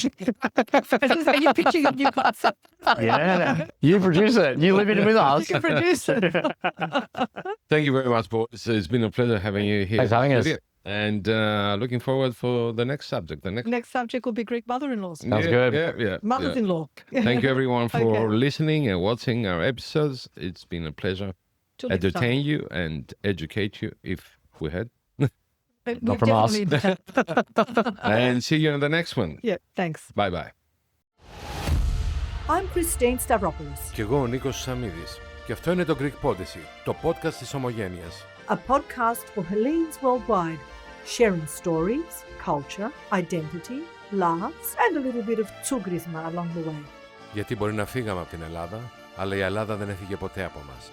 You're pitching a new concept. Yeah. You produce it. You live in it with us. You can produce it. Thank you very much, boys. It's been a pleasure having you here. Thanks for having us. And looking forward for the next subject. The Next subject will be Greek mother-in-laws. Sounds good. Yeah. Mothers-in-law. Thank you, everyone, for Okay. listening and watching our episodes. It's been a pleasure. Till next time. Entertain you and educate you if we had. We've from us. definitely- And see you in the next one. Yeah, thanks. Bye bye. I'm Christine Stavropoulos, Και εγώ ο Νίκος Σαμίδης. Και αυτό είναι το Greek Podyssey, το podcast της Ομογένειας. a podcast for Hellenes worldwide, sharing stories, culture, identity, laughs, and a little bit of tougrisma along the way. Γιατί μπορεί να φύγαμε από την Ελλάδα, αλλά η Ελλάδα δεν έφυγε ποτέ από μας.